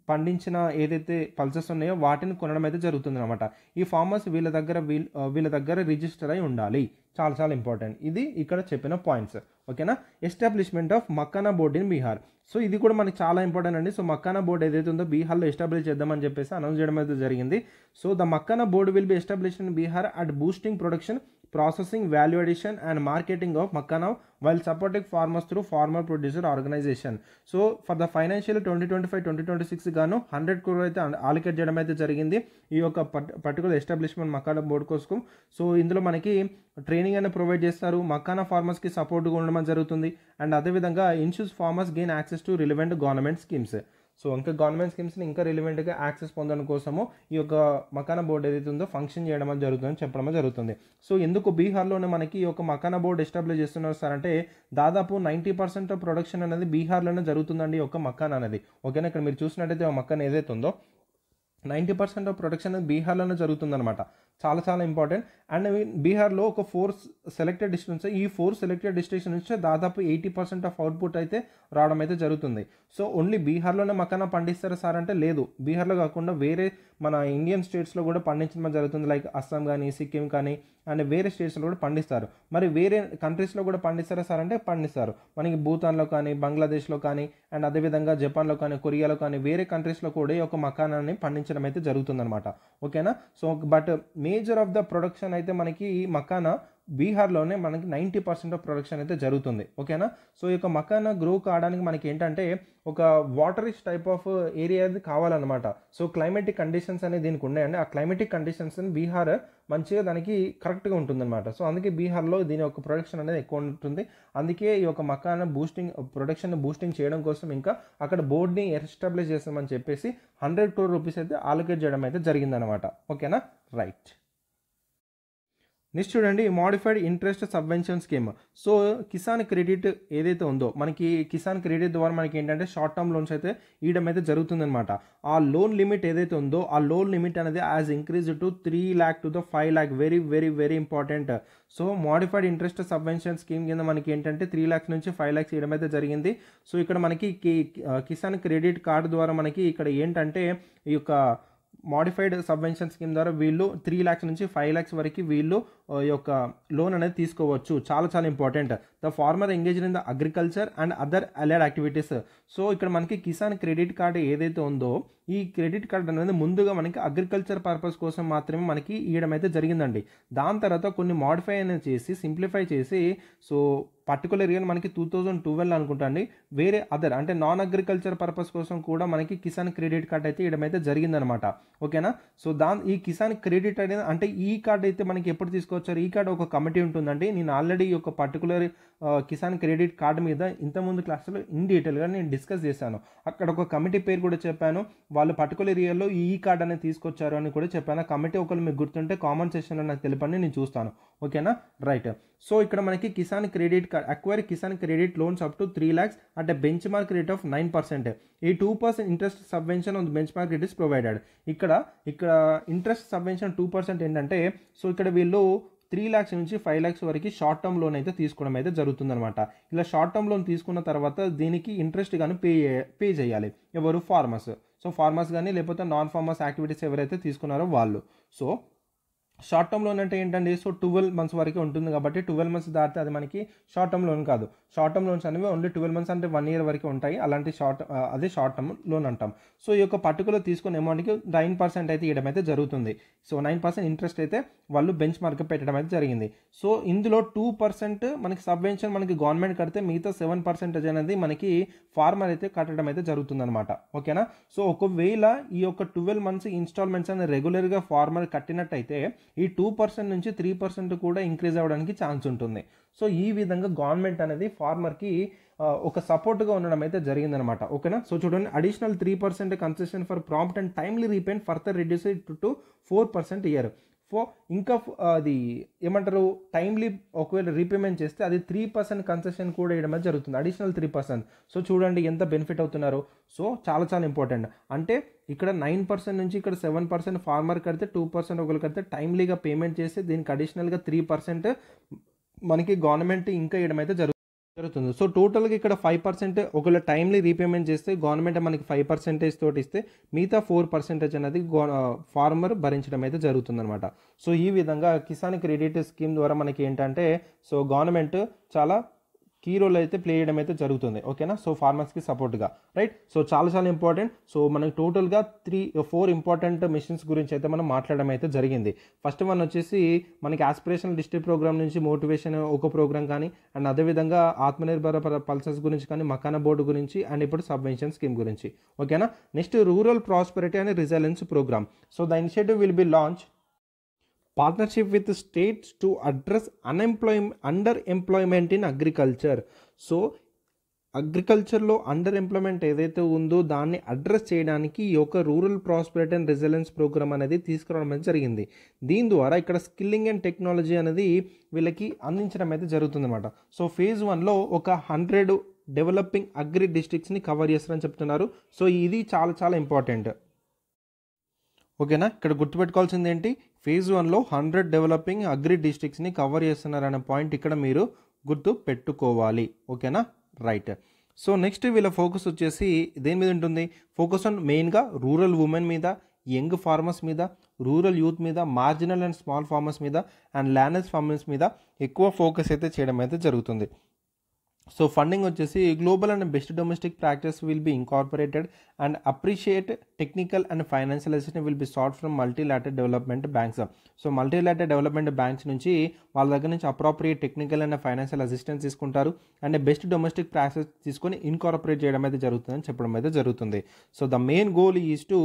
పండించిన ఏదైతే పల్సెస్ ఉన్నాయో వాటిని కొనడం అయితే జరుగుతుంది అనమాట. ఈ ఫార్మర్స్ వీళ్ళ దగ్గర రిజిస్టర్ అయి ఉండాలి, చాలా చాలా ఇంపార్టెంట్. ఇది ఇక్కడ చెప్పిన పాయింట్స్. ఓకేనా, establishment of makhana board in Bihar. So ఇది కూడా మనకి చాలా ఇంపార్టెంట్ అండి. సో మక్కానా బోర్డ్ ఏదైతే ఉందో బీహార్లో ఎస్టాబ్లిష్ చేద్దామని చెప్పేసి అనౌన్స్ చేయడం అయితే జరిగింది. So the makhana board will be established in Bihar at boosting production, processing, value addition and marketing of makhana while supporting farmers through farmer producer organization. So for the financial 2025-2026 గాను 100 crore అయితే ఆలోకేట్ చేయడం అయితే జరిగింది ఈ యొక్క పర్టికులర్ ఎస్టాబ్లిష్మెంట్ మక్కానా బోర్డు కోసం. So ఇందులో మనకి ట్రైనింగ్ అనేది ప్రొవైడ్ చేస్తారు, మక్కానా ఫార్మర్స్కి సపోర్ట్గా ఉండడం జరుగుతుంది. అండ్ అదేవిధంగా ensures farmers gain access to relevant government schemes. So ఇంకా గవర్నమెంట్ స్కీమ్స్ని ఇంకా రిలవెంట్గా యాక్సెస్ పొందడం కోసము ఈ యొక్క మకానా బోర్డు ఏదైతే ఉందో ఫంక్షన్ చేయడం జరుగుతుందని చెప్పడం జరుగుతుంది. సో ఎందుకు బీహార్లోనే మనకి ఈ యొక్క మకానా బోర్డు ఎస్టాబ్లిష్ చేస్తున్నారు సార్ అంటే దాదాపు 90% ప్రొడక్షన్ అనేది బీహార్లోనే జరుగుతుందండి ఈ యొక్క మకానా అనేది. ఓకేనా, ఇక్కడ మీరు చూసినట్టయితే మకానా ఏదైతే ఉందో 90% ఆఫ్ ప్రొడక్షన్ అనేది బీహార్లోనే జరుగుతుందన్నమాట. చాలా చాలా ఇంపార్టెంట్. అండ్ బీహార్లో ఒక 4 సెలెక్టెడ్ డిస్ట్రిక్ట్స్, ఈ 4 సెలెక్టెడ్ డిస్ట్రిక్ట్స్ నుంచి దాదాపు 80% ఆఫ్ అవుట్పుట్ అయితే రావడం అయితే జరుగుతుంది. సో ఓన్లీ బీహార్లోనే మకానా పండిస్తారా సార్ అంటే లేదు, బీహార్లో కాకుండా వేరే మన ఇండియన్ స్టేట్స్లో కూడా పండించడం జరుగుతుంది. లైక్ అస్సాం కానీ, సిక్కిం కానీ అండ్ వేరే స్టేట్స్లో కూడా పండిస్తారు. మరి వేరే కంట్రీస్లో కూడా పండిస్తారా సార్ అంటే పండిస్తారు. మనకి భూతాన్లో కానీ, బంగ్లాదేశ్లో కానీ అండ్ అదేవిధంగా జపాన్లో కానీ, కొరియాలో కానీ వేరే కంట్రీస్లో కూడా ఈ యొక్క మకానాన్ని పండించడం అయితే జరుగుతుందన్నమాట. ఓకేనా, so but major of the production అయితే మనకి ఈ మకానా బీహార్లోనే మనకి 90% ఆఫ్ ప్రొడక్షన్ అయితే జరుగుతుంది. ఓకేనా, సో ఈ యొక్క మకానా గ్రో కావడానికి మనకి ఏంటంటే ఒక వాటరిష్ టైప్ ఆఫ్ ఏరియా కావాలన్నమాట. సో క్లైమేటిక్ కండిషన్స్ అనేది దీనికి ఉన్నాయండి. ఆ క్లైమేటిక్ కండిషన్స్ బీహార్ మంచిగా దానికి కరెక్ట్గా ఉంటుందన్నమాట. సో అందుకే బీహార్లో దీని యొక్క ప్రొడక్షన్ అనేది ఎక్కువ ఉంటుంది. అందుకే ఈ యొక్క మకానా ప్రొడక్షన్ బూస్టింగ్ చేయడం కోసం ఇంకా అక్కడ బోర్డ్ని ఎస్టాబ్లిష్ చేస్తామని చెప్పేసి 100 crore రూపీస్ అయితే ఆలోకేట్ చేయడం అయితే జరిగిందనమాట. ఓకేనా, రైట్. నెక్స్ట్ చూడండి modified interest subvention scheme. So Kisan credit ఏదైతే ఉందో మనకి కిసాన్ క్రెడిట్ ద్వారా మనకి ఏంటంటే షార్ట్ టర్మ్ లోన్స్ అయితే ఇవ్వడం అయితే జరుగుతుందన్నమాట. ఆ లోన్ లిమిట్ ఏదైతే ఉందో ఆ లోన్ లిమిట్ అనేది as increase to 3 lakh to the 5 lakh. Very very very important. So modified interest subvention scheme కింద మనకి ఏంటంటే 3 lakhs నుంచి 5 lakhs ఇవ్వడం అయితే జరిగింది. సో ఇక్కడ మనకి కిసాన్ క్రెడిట్ కార్డు ద్వారా మనకి ఇక్కడ ఏంటంటే ఈ యొక్క మోడిఫైడ్ సబ్వెన్షన్ స్కీమ్ ద్వారా వీళ్ళు 3 lakhs నుంచి 5 lakhs వరకు వీళ్ళు ఈ యొక్క లోన్ అనేది తీసుకోవచ్చు. చాలా చాలా important. The farmer engaged in the agriculture and other allied activities. So ఇక్కడ మనకి కిసాన్ క్రెడిట్ కార్డు ఏదైతే ఉందో ఈ క్రెడిట్ కార్డు అనేది ముందుగా మనకి అగ్రికల్చర్ పర్పస్ కోసం మాత్రమే మనకి ఇవ్వడం అయితే జరిగిందండి. దాని తర్వాత కొన్ని మోడిఫై అనేది చేసి సింప్లిఫై చేసి సో పర్టికులర్ ఇయర్ మనకి 2012 అనుకుంటా అండి వేరే అదర్ అంటే నాన్ అగ్రికల్చర్ పర్పస్ కోసం కూడా మనకి కిసాన్ క్రెడిట్ కార్డ్ అయితే ఇవ్వడం అయితే జరిగిందనమాట. ఓకేనా. సో ఈ కిసాన్ క్రెడిట్ అనేది అంటే ఈ కార్డ్ అయితే మనకి ఎప్పుడు తీసుకొచ్చారు, ఈ కార్డు ఒక కమిటీ ఉంటుందండి. నేను ఆల్రెడీ ఈ యొక్క పర్టికులర్ కిసాన్ క్రెడిట్ కార్డు మీద ఇంతకుముందు క్లాస్లో ఇన్ డీటెయిల్గా నేను డిస్కస్ చేశాను. అక్కడ ఒక కమిటీ పేరు కూడా చెప్పాను. వాళ్ళు పర్టికులర్ ఇయర్లో ఈ కార్డ్ అనేది తీసుకొచ్చారు అని కూడా చెప్పాను. ఆ కమిటీ ఒకరు మీకు గుర్తుంటే కామెంట్ సెక్షన్లో నాకు తెలిపండి, నేను చూస్తాను. ఓకేనా, రైట్. సో ఇక్కడ మనకి Kisan credit card acquire Kisan credit loans up to 3 lakhs at a benchmark rate of 9%. ఈ 2% interest subvention on benchmark rate is provided. ఇక్కడ ఇంట్రెస్ట్ సబ్వెన్షన్ 2% ఏంటంటే సో ఇక్కడ వీళ్ళు 3 lakhs నుంచి 5 lakhs వరకు షార్ట్ టర్మ్ లోన్ అయితే తీసుకోవడం అయితే జరుగుతుందన్నమాట. ఇలా షార్ట్ టర్మ్ లోన్ తీసుకున్న తర్వాత దీనికి ఇంట్రెస్ట్ కానీ పే చేయాలి ఎవరు, ఫార్మర్స్. సో ఫార్మర్స్ కానీ లేకపోతే నాన్ ఫార్మర్స్ యాక్టివిటీస్ ఎవరైతే తీసుకున్నారో వాళ్ళు. సో షార్ట్ టర్మ్ లోన్ అంటే ఏంటండి, సో 12 months వరకు ఉంటుంది కాబట్టి 12 months దాటితే అది మనకి షార్ట్ టర్మ్ లోన్ కాదు. షార్ట్ టర్మ్ లోన్స్ అనేవి ఓన్లీ 12 months అంటే 1 year వరకు ఉంటాయి. అలాంటి అదే షార్ట్ టర్మ్ లోన్ అంటాం. సో ఈ యొక్క పర్టికులర్ తీసుకున్న అమౌంట్కి 9% అయితే ఇవ్వడం అయితే జరుగుతుంది. సో 9% ఇంట్రెస్ట్ అయితే వాళ్ళు బెంచ్ మార్క్ పెట్టడం అయితే జరిగింది. సో ఇందులో 2% మనకి సబ్వెన్షన్ మనకి గవర్నమెంట్ కడితే మిగతా 7% అనేది మనకి ఫార్మర్ అయితే కట్టడం అయితే జరుగుతుంది అనమాట. ఓకేనా. సో ఒకవేళ ఈ యొక్క 12 months ఇన్స్టాల్మెంట్స్ అనేది రెగ్యులర్గా ఫార్మర్ కట్టినట్టయితే ఈ 2% నుంచి 3% కూడా ఇంక్రీజ్ అవ్వడానికి ఛాన్స్ ఉంటుంది. సో ఈ విధంగా గవర్నమెంట్ అనేది ఫార్మర్కి ఒక సపోర్ట్గా ఉండడం అయితే జరిగిందనమాట. ఓకేనా. సో చూడండి, additional 3% concession for prompt and timely repayment further reduce to 4% year. ఇంకా అది ఏమంటారు, టైమ్లీ ఒకవేళ రీపేమెంట్ చేస్తే అది 3% కన్సెషన్ కూడా ఇవ్వడం జరుగుతుంది, అడిషనల్ 3%. సో చూడండి ఎంత బెనిఫిట్ అవుతున్నారు. సో చాలా చాలా ఇంపార్టెంట్. అంటే ఇక్కడ 9% నుంచి ఇక్కడ 7% ఫార్మర్ కడితే 2% ఒకరు కడితే టైమ్లీగా పేమెంట్ చేస్తే దీనికి అడిషనల్గా 3% మనకి గవర్నమెంట్ ఇంకా ఇవ్వడం అయితే జరుగుతుంది. సో టోటల్గా ఇక్కడ 5% ఒకవేళ టైమ్లీ రీపేమెంట్ చేస్తే గవర్నమెంట్ మనకి 5% తోటి ఇస్తే మిగతా 4% అనేది ఫార్మర్ భరించడం అయితే జరుగుతుందన్నమాట. సో ఈ విధంగా కిసాన్ క్రెడిట్ స్కీమ్ ద్వారా మనకి ఏంటంటే సో గవర్నమెంట్ చాలా కీ రోల్ అయితే ప్లే చేయడం అయితే జరుగుతుంది. ఓకేనా. సో ఫార్మర్స్కి సపోర్ట్గా, రైట్. సో చాలా చాలా ఇంపార్టెంట్. సో మనకి టోటల్గా 4 ఇంపార్టెంట్ మిషన్స్ గురించి అయితే మనం మాట్లాడడం అయితే జరిగింది. ఫస్ట్ వన్ వచ్చేసి మనకి ఆస్పిరేషనల్ డిస్ట్రిక్ట్ ప్రోగ్రామ్ నుంచి మోటివేషన్ ఒక ప్రోగ్రామ్ కానీ, అండ్ అదేవిధంగా ఆత్మనిర్భర పల్సెస్ గురించి కానీ, మకానా బోర్డు గురించి, అండ్ ఇప్పుడు సబ్వెన్షన్ స్కీమ్ గురించి. ఓకేనా. Next rural prosperity and resilience programme. So the initiative will be launch partnership with states to address under employment in agriculture. So అగ్రికల్చర్లో అండర్ ఎంప్లాయ్మెంట్ ఏదైతే ఉందో దాన్ని అడ్రస్ చేయడానికి ఈ యొక్క rural prosperity and resilience programme అనేది తీసుకురావడం అనేది జరిగింది. దీని ద్వారా ఇక్కడ స్కిల్లింగ్ అండ్ టెక్నాలజీ అనేది వీళ్ళకి అందించడం అయితే జరుగుతుందన్నమాట. సో ఫేజ్ 1లో ఒక 100 డెవలపింగ్ అగ్రి డిస్ట్రిక్ట్స్ని కవర్ చేస్తారని చెప్తున్నారు. సో ఇది చాలా చాలా ఇంపార్టెంట్. ఓకేనా. ఇక్కడ గుర్తుపెట్టుకోవాల్సింది ఏంటి, ఫేజ్ 1లో 100 డెవలపింగ్ అగ్రి డిస్ట్రిక్ట్స్ని కవర్ చేస్తున్నారనే పాయింట్ ఇక్కడ మీరు గుర్తు పెట్టుకోవాలి. ఓకేనా, రైట్. సో నెక్స్ట్ వీళ్ళ ఫోకస్ వచ్చేసి దేని మీద ఉంటుంది, ఫోకస్ ఆన్ మెయిన్గా రూరల్ ఉమెన్ మీద, యంగ్ ఫార్మర్స్ మీద, రూరల్ యూత్ మీద, మార్జినల్ అండ్ స్మాల్ ఫార్మర్స్ మీద, అండ్ ల్యాండ్లెస్ ఫార్మర్స్ మీద ఎక్కువ ఫోకస్ అయితే చేయడం అయితే జరుగుతుంది. సో ఫండింగ్ వచ్చేసి global and best domestic practice will be incorporated and appreciate technical and financial assistance will be sort from multilateral development banks. So multilateral development banks నుంచి వాళ్ళ దగ్గర నుంచి appropriate technical and financial assistance తీసుకుంటారు, and best domestic practice తీసుకొని incorporate చేయడం అయితే జరుగుతుందని చెప్పడం అయితే జరుగుతుంది. So the main goal is to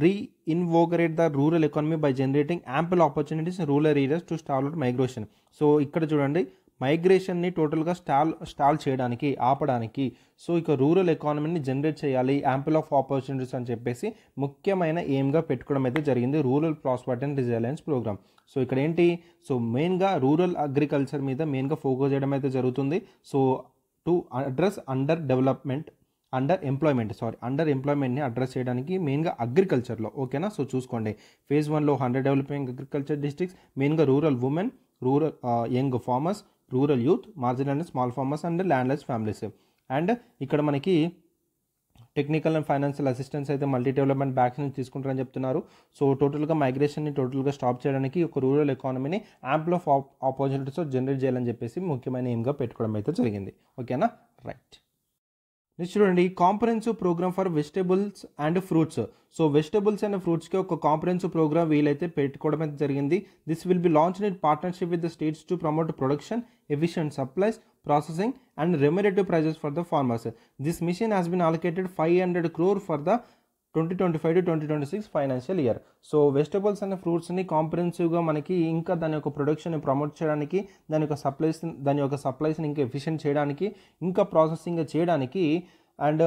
reinvigorate the rural economy by generating ample opportunities in rural areas to start out migration. So ఇక్కడ చూడండి, మైగ్రేషన్ని టోటల్గా స్టాల్ చేయడానికి, ఆపడానికి, సో ఇక రూరల్ ఎకానమీని జనరేట్ చేయాలి, యాంపుల్ ఆఫ్ ఆపర్చునిటీస్ అని చెప్పేసి ముఖ్యమైన ఎయిమ్గా పెట్టుకోవడం అయితే జరిగింది rural prosperity and resilience programme. So ఇక్కడ ఏంటి, సో మెయిన్గా రూరల్ అగ్రికల్చర్ మీద మెయిన్గా ఫోకస్ చేయడం అయితే జరుగుతుంది. సో టు అడ్రస్ అండర్ ఎంప్లాయ్మెంట్ని అడ్రస్ చేయడానికి మెయిన్గా అగ్రికల్చర్లో, ఓకేనా. సో చూసుకోండి, ఫేజ్ 1లో 100 డెవలపింగ్ అగ్రికల్చర్ డిస్ట్రిక్ట్స్, మెయిన్గా rural women, rural young farmers, rural youth, marginal and small farmers and landless families. And ఇక్కడ మనకి టెక్నికల్ అండ్ ఫైనాన్షియల్ అసిస్టెన్స్ అయితే మల్టీ డెవలప్మెంట్ బ్యాంక్స్ నుంచి తీసుకుంటారని చెప్తున్నారు. సో టోటల్గా మైగ్రేషన్ని టోటల్గా స్టాప్ చేయడానికి ఒక రూరల్ ఎకానమీని యాంపుల్ ఆఫ్ ఆపర్చునిటీస్ జనరేట్ చేయాలని చెప్పేసి ముఖ్యమైన ఎయిమ్గా పెట్టుకోవడం అయితే జరిగింది, ఓకేనా. రైట్, నెక్స్ట్ చూడండి, comprehensive programme for vegetables and fruits. So vegetables and ఫ్రూట్స్కి ఒక కాంప్రహెన్సివ్ ప్రోగ్రామ్ వీలైతే పెట్టుకోవడం అయితే జరిగింది. This will be launched in partnership with the states to promote production, efficient supplies, processing and remunerative prices for the farmers. This mission has been allocated 500 crore for the 2025 to 2026 financial year. So vegetables and ఫ్రూట్స్ని కాంప్రహెన్సివ్గా మనకి ఇంకా దాని యొక్క production promote చేయడానికి, దాని యొక్క సప్లైస్ని ఇంకా efficient చేయడానికి, ఇంకా ప్రాసెసింగ్ చేయడానికి, అండ్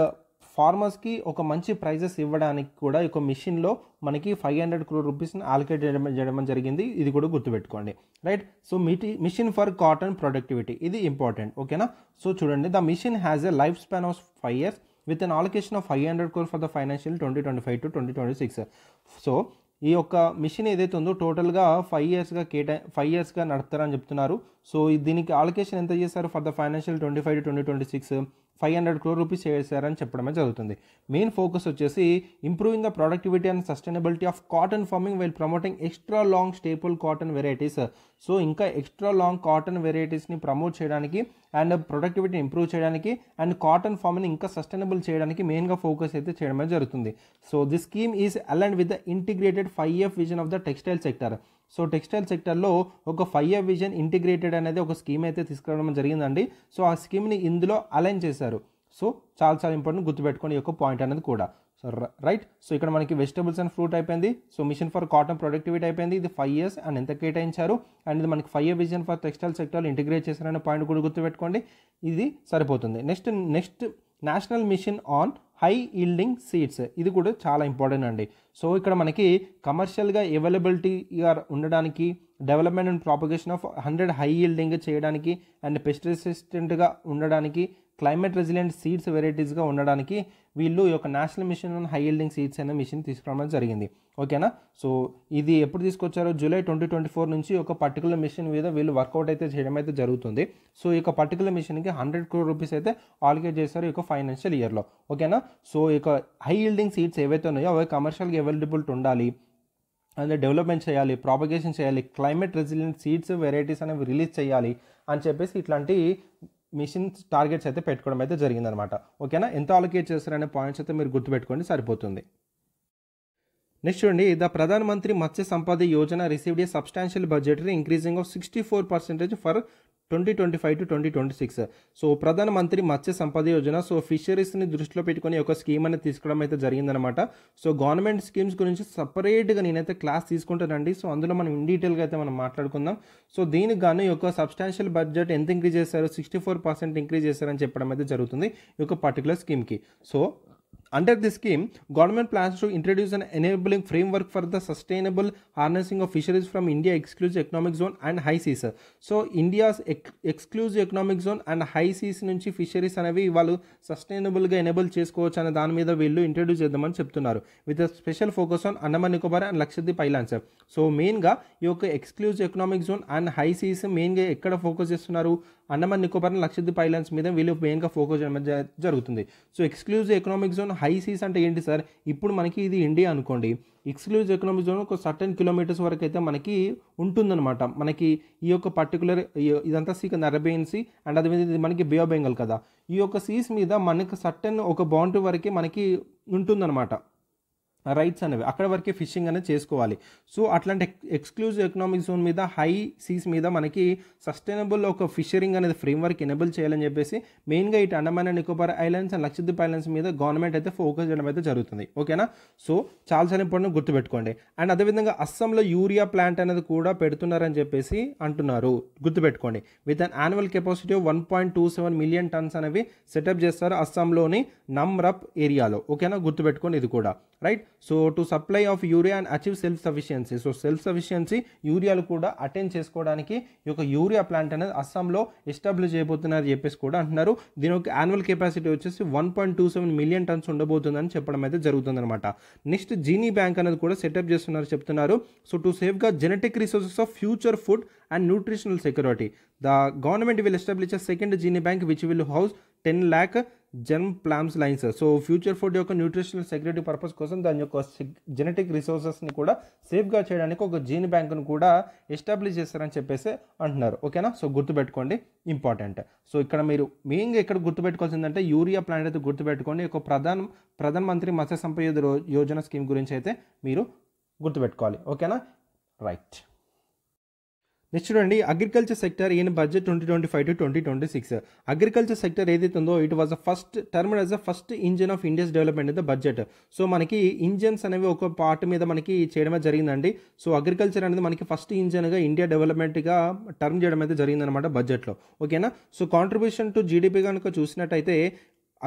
ఫార్మర్స్కి ఒక మంచి ప్రైజెస్ ఇవ్వడానికి కూడా ఒక మిషన్లో మనకి 500 crore రూపీస్ని ఆలోకేట్ చేయడం జరిగింది. ఇది కూడా గుర్తుపెట్టుకోండి, right. So mission for cotton productivity, ఇది ఇంపార్టెంట్, ఓకేనా. సో చూడండి, the mission has a life span of 5 years with an allocation of 500 crore for the financial 2025 to 2026. So ఈ యొక్క మిషన్ ఏదైతే ఉందో టోటల్గా 5 yearsగా నడుపుతారని చెప్తున్నారు. సో దీనికి ఆలోకేషన్ ఎంత చేశారు for the financial 25 to 2026, 500 crore rupees చేశారని చెప్పడమే జరుగుతుంది. మెయిన్ ఫోకస్ వచ్చేసి improving the productivity and sustainability of cotton farming while promoting extra long staple cotton varieties. So ఇంకా ఎక్స్ట్రా లాంగ్ కాటన్ వెరైటీస్ని ప్రమోట్ చేయడానికి అండ్ ప్రొడక్టివిటీని ఇంప్రూవ్ చేయడానికి and cotton farming ఇంకా sustainable చేయడానికి మెయిన్గా ఫోకస్ అయితే చేయడమే జరుగుతుంది. So this scheme is aligned with the integrated 5-year vision of the textile sector. So textile సెక్టర్లో ఒక 5-year విజన్ ఇంటిగ్రేటెడ్ అనేది ఒక స్కీమ్ అయితే తీసుకురావడం జరిగిందండి. సో ఆ స్కీమ్ని ఇందులో అలైన్ చేశారు. సో చాలా ఇంపార్టెంట్, గుర్తుపెట్టుకోండి ఈ యొక్క పాయింట్ అనేది కూడా. సో రైట్, సో ఇక్కడ మనకి వెజిటబుల్స్ అండ్ ఫ్రూట్ అయిపోయింది. So mission for cotton productivity అయిపోయింది, ఇది 5 years అండ్ ఎంత కేటాయించారు, అండ్ ఇది మనకి 5-year vision for textile sector integrate చేశారనే పాయింట్ కూడా గుర్తుపెట్టుకోండి, ఇది సరిపోతుంది. Next national mission on high yielding seeds, ఇది కూడా చాలా ఇంపార్టెంట్ అండి. సో ఇక్కడ మనకి కమర్షియల్గా అవైలబిలిటీగా ఉండడానికి, development and propagation of 100 high yielding చేయడానికి, అండ్ పెస్ట్ రెసిస్టెంట్గా ఉండడానికి, క్లైమేట్ రెసిలియంట్ సీడ్స్ వెరైటీస్గా ఉండడానికి వీళ్ళు ఈ యొక్క national mission on high yielding seeds అనే మిషన్ తీసుకురావడం జరిగింది, ఓకేనా. సో ఇది ఎప్పుడు తీసుకొచ్చారో జూలై 2024 నుంచి ఒక పర్టికులర్ మిషన్ మీద వీళ్ళు వర్కౌట్ అయితే చేయడం అయితే జరుగుతుంది. సో ఈ యొక్క పర్టికులర్ మిషన్కి 100 crore రూపీస్ అయితే ఆల్కేట్ చేస్తారు ఈ యొక్క ఫైనాన్షియల్ ఇయర్లో, ఓకేనా. సో ఈ యొక్క హై ఈల్డింగ్ సీడ్స్ ఏవైతే ఉన్నాయో అవి కమర్షియల్గా అవైలబిలిటీ ఉండాలి, అండ్ డెవలప్మెంట్ చేయాలి, ప్రాపగేషన్ చేయాలి, క్లైమేట్ రెసిలియంట్ సీడ్స్ వెరైటీస్ అనేవి రిలీజ్ చేయాలి అని చెప్పేసి ఇట్లాంటి మిషన్స్ టార్గెట్స్ అయితే పెట్టుకోవడం అయితే జరిగిందనమాట, ఓకేనా. ఎంత ఆలోకేట్ చేస్తారనే పాయింట్స్ అయితే మీరు గుర్తుపెట్టుకోండి, సరిపోతుంది. నెక్స్ట్ చూడండి, the Pradhan Mantri Matsya Sampada Yojana received a substantial budgetary increasing of 64% for 2025 to 2026. So Pradhan Mantri Matsya Sampada Yojana, so ఫిషరీస్ని దృష్టిలో పెట్టుకొని ఒక స్కీమ్ అనేది తీసుకోవడం అయితే జరిగిందనమాట. సో గవర్నమెంట్ స్కీమ్స్ గురించి సపరేట్గా నేనైతే క్లాస్ తీసుకుంటానండి. సో అందులో మనం ఇన్ డీటెయిల్గా అయితే మనం మాట్లాడుకుందాం. సో దీనికి గాను ఈ యొక్క సబ్స్టాన్షియల్ బడ్జెట్ ఎంత ఇంక్రీజ్ చేశారు, 64% ఇంక్రీజ్ చేశారని చెప్పడం అయితే జరుగుతుంది ఈ యొక్క పర్టికులర్ స్కీమ్కి. So under this scheme, government plans to introduce an enabling framework for the sustainable harnessing of fisheries from India exclusive economic zone and high seas. So India's exclusive economic zone and high seas నుంచి fisheries అనేవి వాళ్ళు సస్టైనబుల్గా enable చేసుకోవచ్చు అనే దాని మీద వీళ్ళు introduce చేద్దామని చెప్తున్నారు, with special focus on Andaman Nicobar and Lakshadweep islands. So మెయిన్గా ఈ యొక్క exclusive economic zone and high seas మెయిన్గా ఎక్కడ ఫోకస్ చేస్తున్నారు, అండమాన్ నికోబార్ అండ్ లక్షద్వీప్ ఐలాండ్స్ మీద వీళ్ళు మెయిన్గా ఫోకస్ చేయడం జరుగుతుంది. So exclusive economic zone high seas అంటే ఏంటి సార్, ఇప్పుడు మనకి ఇది ఇండియా అనుకోండి, ఎక్స్క్లూజివ్ ఎకనామిక్ జోన్ ఒక సర్టెన్ కిలోమీటర్స్ వరకు అయితే మనకి ఉంటుందన్నమాట. మనకి ఈ యొక్క పర్టికులర్ ఇదంతా సీ అరేబియన్ సీ అండ్ అది మీద మనకి బే ఆఫ్ బెంగాల్ కదా, ఈ యొక్క సీస్ మీద మనకి సర్టెన్ ఒక బౌండరీ వరకే మనకి ఉంటుందన్నమాట. రైట్స్ అనేవి అక్కడ వరకే ఫిషింగ్ అనేది చేసుకోవాలి. సో అట్లాంటి ఎక్స్క్లూజివ్ ఎకనామిక్ జోన్ మీద, హై సీస్ మీద మనకి సస్టైనబుల్ ఒక ఫిషరింగ్ అనేది ఫ్రేమ్వర్క్ ఎనేబుల్ చేయాలని చెప్పేసి మెయిన్గా ఇటు Andaman and Nicobar islands and Lakshadweep islands మీద గవర్నమెంట్ అయితే ఫోకస్ చేయడం అయితే జరుగుతుంది. ఓకేనా, సో చాలా ఇంపార్టెంట్ గుర్తుపెట్టుకోండి. అండ్ అదేవిధంగా అస్సాంలో యూరియా ప్లాంట్ అనేది కూడా పెడుతున్నారని చెప్పేసి అంటున్నారు, గుర్తుపెట్టుకోండి. With an annual capacity of 1.27 million tons అనేవి సెటప్ చేస్తారు అస్సాంలోని నమ్రప్ ఏరియాలో. ఓకేనా, గుర్తుపెట్టుకోండి ఇది కూడా. Right, so to supply of urea and achieve self sufficiency. So self sufficiency యూరియాలు కూడా అటెండ్ చేసుకోవడానికి ఈ యొక్క యూరియా ప్లాంట్ అనేది అస్సాంలో ఎస్టాబ్లిష్ చేయబోతున్నారు చెప్పేసి కూడా అంటున్నారు. దీని యొక్క యాన్యువల్ కెపాసిటీ వచ్చేసి 1.27 మిలియన్ టన్స్ ఉండబోతుందని చెప్పడం అయితే జరుగుతుందన్నమాట. నెక్స్ట్ జీనీ బ్యాంక్ అనేది కూడా సెటప్ చేస్తున్నారు చెప్తున్నారు. సో టు సేవ్ గా genetic resources of future food and nutritional security, the government will establish a second gene bank which will house 10 lakh germ plasm lines. So future food యొక్క nutritional security purpose కోసం దాని యొక్క genetic రిసోర్సెస్ని కూడా సేఫ్గా చేయడానికి ఒక gene బ్యాంక్ను కూడా ఎస్టాబ్లిష్ చేస్తారని చెప్పేసి అంటున్నారు. ఓకేనా, సో గుర్తుపెట్టుకోండి, ఇంపార్టెంట్. సో ఇక్కడ మీరు మెయిన్గా ఇక్కడ గుర్తుపెట్టుకోవాల్సిందంటే యూరియా ప్లాంట్ అయితే గుర్తుపెట్టుకోండి. ఒక ప్రధాన మంత్రి మత్స్య సంపద యోజన స్కీమ్ గురించి అయితే మీరు గుర్తుపెట్టుకోవాలి. ఓకేనా, రైట్. నెక్స్ట్ చూడండి, agriculture sector in budget 2025 to 2026. Agriculture sector ఏదైతే ఉందో it was first term as a first engine of India's development in the budget. So మనకి ఇంజిన్స్ అనేవి ఒక పార్ట్ మీద మనకి చేయడమే జరిగిందండి. సో అగ్రికల్చర్ అనేది మనకి ఫస్ట్ ఇంజిన్గా ఇండియా డెవలప్మెంట్గా టర్మ్ చేయడం అయితే జరిగిందనమాట బడ్జెట్లో. ఓకేనా, సో కాంట్రిబ్యూషన్ టు జీడిపి కనుక చూసినట్టయితే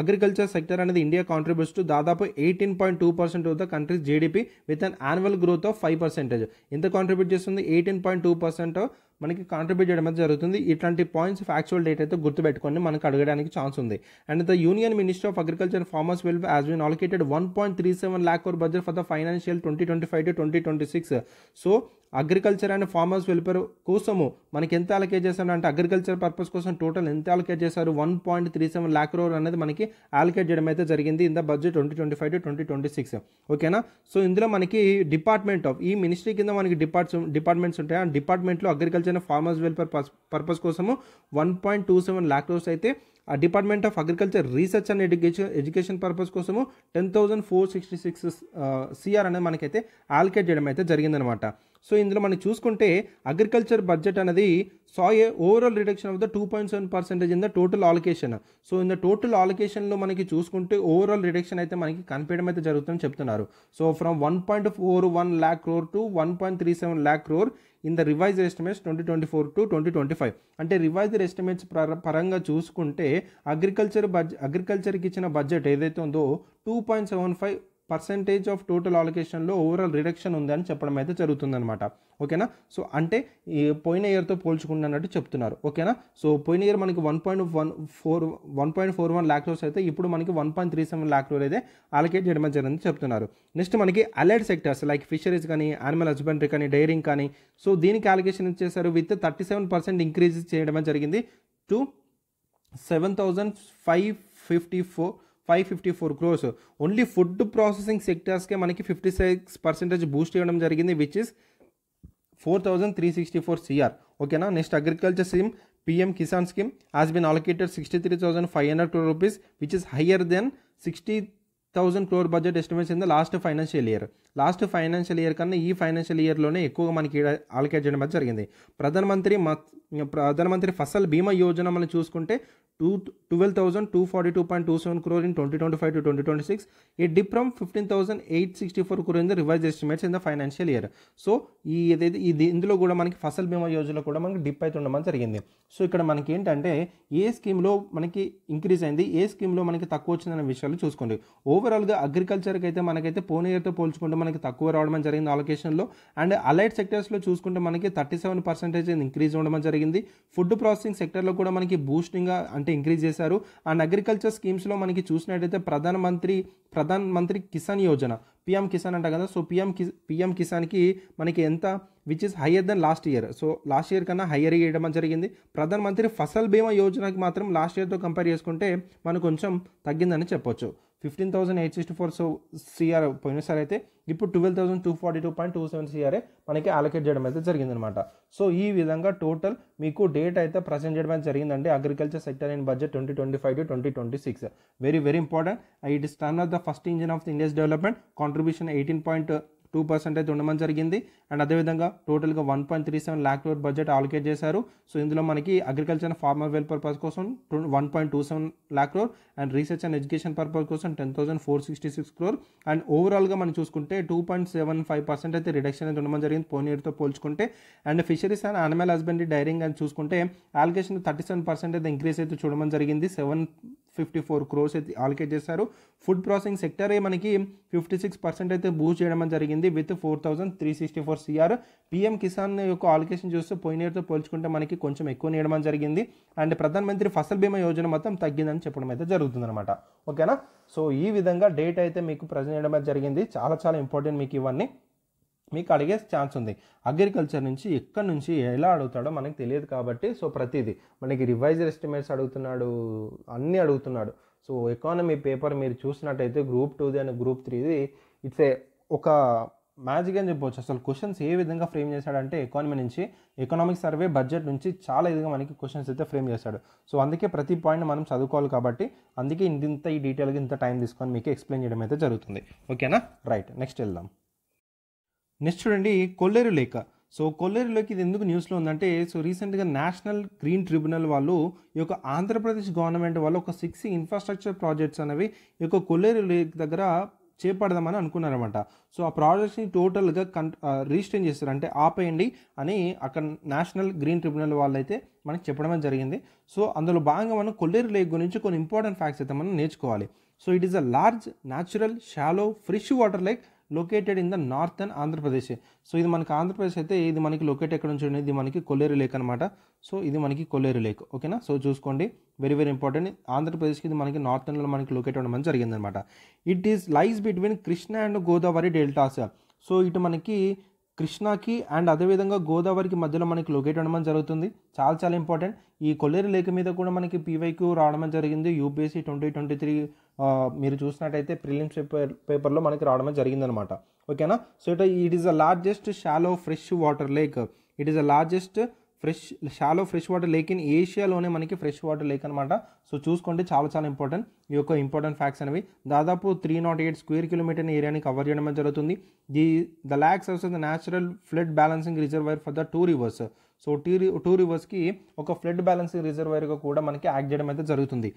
అగ్రికల్చర్ సెక్టర్ అనేది ఇండియా కాంట్రిబ్యూట్స్ టు దాదాపు 18.2% of the countries GDP with an annual growth of 5%. ఎంత కాంట్రిబ్యూట్ చేస్తుంది? 18.2% మనకి కాంట్రిబ్యూట్ చేయడం అయితే జరుగుతుంది. ఇట్లాంటి పాయింట్స్ ఫ్యాక్చువల్ డేట్ అయితే గుర్తుపెట్టుకొని మనకు అడగడానికి ఛాన్స్ ఉంది. And the union ministry of agriculture farmers welfare has been allocated 1.37 lakh crore budget for the financial 2025 to 2026. So agriculture and farmers welfare కోసము మనకి ఎంత అలొకేట్ చేశారు అంటే అగ్రికల్చర్ పర్పస్ కోసం టోటల్ ఎంత అలొకేట్ చేశారు? 1.37 lakh crore అనేది మనకి అలొకేట్ చేయడం అయితే జరిగింది ఇన్ ద బడ్జెట్ 2025 to 2026. ఓకేనా, సో ఇందులో మనకి డిపార్ట్మెంట్ ఆఫ్ ఈ మినిస్ట్రీ కింద మనకి డిపార్ట్మెంట్స్ ఉంటాయి. ఆ డిపార్ట్మెంట్లో agriculture and farmers welfare purpose కోసము 1.27 lakh crores అయితే ఆ department of agriculture research and education purpose కోసము 10,466 CR అనేది మనకైతే అలొకేట్ చేయడం అయితే జరిగిందనమాట. సో ఇందులో మనం చూసుకుంటే అగ్రికల్చర్ బడ్జెట్ అనేది saw a overall reduction of the 2.7% in the total allocation. So in the total ఆలోకేషన్లో మనకి చూసుకుంటే ఓవరాల్ రిడక్షన్ అయితే మనకి కనిపించడం అయితే జరుగుతుందని చెప్తున్నారు. So from 1.41 lakh crore to 1.37 lakh crore in the revised estimates 2024 to 2025. అంటే రివైజ్డ్ ఎస్టిమేట్స్ పరంగా చూసుకుంటే అగ్రికల్చర్కి ఇచ్చిన బడ్జెట్ ఏదైతే ఉందో 2.75% ఆఫ్ టోటల్ ఆలోకేషన్లో ఓవరాల్ రిడక్షన్ ఉందని చెప్పడం అయితే జరుగుతుందన్నమాట. ఓకేనా, సో అంటే ఈ పోయిన ఇయర్తో పోల్చుకున్నట్టు చెప్తున్నారు. ఓకేనా, సో పోయిన ఇయర్ మనకి 1.41 lakh crores అయితే ఇప్పుడు మనకి 1.37 lakh crore అయితే అలొకేట్ చేయడం జరిగింది చెప్తున్నారు. నెక్స్ట్ మనకి అలైడ్ సెక్టర్స్ లైక్ ఫిషరీస్ కానీ, యానిమల్ హస్బెండరీ కానీ, డైరింగ్ కానీ, సో దీనికి అలొకేషన్ ఇచ్చేసారు విత్ 37% ఇంక్రీజ్ చేయడం జరిగింది to 7,554 crores. Only food processing సెక్టర్స్కే మనకి 56% బూస్ట్ చేయడం జరిగింది విచ్ ఇస్ 4,364 CR. ఓకేనా, next agriculture scheme PM Kisan scheme has been allocated 63,500 crore rupees which is higher than 60,000 crore budget estimates in the last financial year. Last financial year కన్నా ఈ financial ఇయర్లోనే ఎక్కువగా మనకి allocate చేయడం జరిగింది. ప్రధానమంత్రి ఫసల్ బీమా యోజన మనం చూసుకుంటే 12,242.27 crore in 2025 to 2026. A dip from 15,864 crore in the revised estimates in the financial year. So ఇందులో కూడా మనకి ఫసల్ బీమా యోజనలో కూడా మనకి డిప్ అయితే ఉండడం జరిగింది. సో ఇక్కడ మనకి ఏంటంటే ఏ స్కీమ్లో మనకి ఇంక్రీజ్ అయింది, ఏ స్కీమ్లో మనకి తక్కువ వచ్చిందనే విషయాలు చూసుకోండి. ఓవరాల్గా అగ్రికల్చర్కి అయితే మనకైతే పోయిన ఇయర్తో పోల్చుకుంటే మనకి తక్కువ రావడం జరిగింది అలొకేషన్లో. అండ్ అలైడ్ సెక్టర్స్లో చూసుకుంటే మనకి 37% ఇంక్రీజ్ ఉండడం జరిగింది. ఫుడ్ ప్రాసెసింగ్ సెక్టర్లో కూడా మనకి బూస్టింగ్గా అంటే ఇంక్రీజ్ చేశారు. అండ్ అగ్రికల్చర్ స్కీమ్స్లో మనకి చూసినట్టయితే ప్రధాన్ మంత్రి కిసాన్ యోజన PM కిసాన్ అంట కదా, సో PM కిసాన్కి మనకి ఎంత which is higher then last year. So last year కన్నా హయ్యర్ ఇవ్వడం జరిగింది. ప్రధానమంత్రి ఫసల్ బీమా యోజనకి మాత్రం లాస్ట్ ఇయర్తో కంపేర్ చేసుకుంటే మనకు కొంచెం తగ్గిందని చెప్పొచ్చు. 15,864 CR పోయినసారి అయితే, ఇప్పుడు 12,242.27 CR మనకి అలొకేట్ చేయడం అయితే జరిగిందనమాట. సో ఈ విధంగా టోటల్ మీకు డేట్ అయితే ప్రజెంట్ చేయడం అయితే జరిగిందండి agriculture sector in budget 2025 to 2026. Very very important. It is turn off the first engine of the India's development. Contribution 18.2% అయితే ఉండమని జరిగింది. అండ్ అదేవిధంగా టోటల్గా 1.37 lakh crore బడ్జెట్ ఆలోకేట్ చేశారు. సో ఇందులో మనకి agriculture and farmer well purpose కోసం 1.27 lakh crore and research and education purpose కోసం 10,466 crore. అండ్ ఓవరాల్గా మనం చూసుకుంటే 2.75% అయితే రిడక్షన్ అయితే ఉండమని జరిగింది పోయిన ఇయర్తో పోల్చుకుంటే. And fisheries and animal husbandry daring అని చూసుకుంటే అలొకేషన్ 37% అయితే ఇంక్రీస్ అయితే చూడమని జరిగింది. 754 crores అయితే ఆలోకేట్ చేశారు. ఫుడ్ ప్రాసెసింగ్ సెక్టరే మనకి 56% అయితే బూస్ట్ చేయడం జరిగింది విత్ 4,364 CR. PM కిసాన్ యొక్క ఆలోకేషన్ చూస్తే పోయిన ఇయర్తో పోల్చుకుంటే మనకి కొంచెం ఎక్కువ నేయడం జరిగింది. అండ్ ప్రధాన మంత్రి ఫసల్ బీమా యోజన మొత్తం తగ్గిందని చెప్పడం అయితే జరుగుతుంది అనమాట. ఓకేనా. సో ఈ విధంగా డేట్ అయితే మీకు ప్రజెంట్ చేయడం జరిగింది. చాలా చాలా ఇంపార్టెంట్ మీకు ఇవన్నీ. మీకు అడిగే ఛాన్స్ ఉంది. అగ్రికల్చర్ నుంచి ఎక్కడి నుంచి ఎలా అడుగుతాడో మనకు తెలియదు కాబట్టి సో ప్రతిదీ మనకి రివైజర్ ఎస్టిమేట్స్ అడుగుతున్నాడు, అన్నీ అడుగుతున్నాడు. సో ఎకానమీ పేపర్ మీరు చూసినట్టయితే గ్రూప్ 2ది అండ్ గ్రూప్ 3ది ఇట్స్ ఒక మ్యాజిక్ అని చెప్పవచ్చు. అసలు క్వశ్చన్స్ ఏ విధంగా ఫ్రేమ్ చేశాడంటే ఎకానమీ నుంచి, ఎకనామిక్ సర్వే బడ్జెట్ నుంచి చాలా ఇదిగా మనకి క్వశ్చన్స్ అయితే ఫ్రేమ్ చేశాడు. సో అందుకే ప్రతి పాయింట్ మనం చదువుకోవాలి కాబట్టి అందుకే ఇంత ఈ డీటెయిల్గా ఇంత టైం తీసుకొని మీకు ఎక్స్ప్లెయిన్ చేయడం అయితే జరుగుతుంది. ఓకేనా. రైట్, నెక్స్ట్ వెళ్దాం. నెక్స్ట్ చూడండి కొల్లేరు లేక్. సో కొల్లేరు లేక్ ఇది ఎందుకు న్యూస్లో ఉందంటే, సో రీసెంట్గా నేషనల్ గ్రీన్ ట్రిబ్యునల్ వాళ్ళు ఈ యొక్క ఆంధ్రప్రదేశ్ గవర్నమెంట్ వాళ్ళు ఒక 6 ఇన్ఫ్రాస్ట్రక్చర్ ప్రాజెక్ట్స్ అనేవి ఈ యొక్క కొల్లేరు లేక్ దగ్గర చేపడదామని అనుకున్నారన్నమాట. సో ఆ ప్రాజెక్ట్స్ని టోటల్గా రీస్ట్రెయిన్ చేస్తారు, అంటే ఆపేయండి అని అక్కడ నేషనల్ గ్రీన్ ట్రిబ్యునల్ వాళ్ళు అయితే మనకి చెప్పడం జరిగింది. సో అందులో భాగంగా మనం కొల్లేరు లేక్ గురించి కొన్ని ఇంపార్టెంట్ ఫ్యాక్ట్స్ అయితే మనం నేర్చుకోవాలి. So it is a large natural shallow fresh water lake located in the northern Andhra Pradesh. So ఇది మనకి ఆంధ్రప్రదేశ్ అయితే ఇది మనకి లొకేట్ ఎక్కడ నుంచి ఉంది, ఇది మనకి కొల్లేరు లేక్ అనమాట. సో ఇది మనకి కొల్లేరు లేక్. ఓకేనా. సో చూసుకోండి, వెరీ వెరీ ఇంపార్టెంట్. ఆంధ్రప్రదేశ్కి ఇది మనకి నార్థన్లో మనకి లొకేట్ అవ్వడం జరిగిందనమాట. It is lies between Krishna and Godavari deltas. So ఇటు మనకి కృష్ణాకి అండ్ అదేవిధంగా గోదావరికి మధ్యలో మనకి లొకేట్ అవ్వడం జరుగుతుంది. చాలా చాలా ఇంపార్టెంట్. ఈ కొల్లేరు లేక్ మీద కూడా మనకి PYQ రావడం జరిగింది. UPSC 2023 మీరు చూసినట్టయితే ప్రిలిమ్స్ పేపర్లో మనకి రావడం జరిగిందనమాట. ఓకేనా. So it is the largest shallow fresh water lake. It is the largest shallow fresh water lake in ఏషియాలోనే మనకి ఫ్రెష్ వాటర్ లేక్ అనమాట. సో చూసుకోండి, చాలా చాలా ఇంపార్టెంట్. ఈ యొక్క ఇంపార్టెంట్ ఫ్యాక్ట్స్ అనేవి దాదాపు 308 స్క్వేర్ కిలోమీటర్ ఏరియాని కవర్ చేయడం జరుగుతుంది. The lake serves the natural flood balancing reservoir for the 2 rivers. So two రివర్స్కి ఒక ఫ్లడ్ బ్యాలెన్సింగ్ రిజర్వాయర్గా కూడా మనకి యాక్ట్ చేయడం అయితే జరుగుతుంది.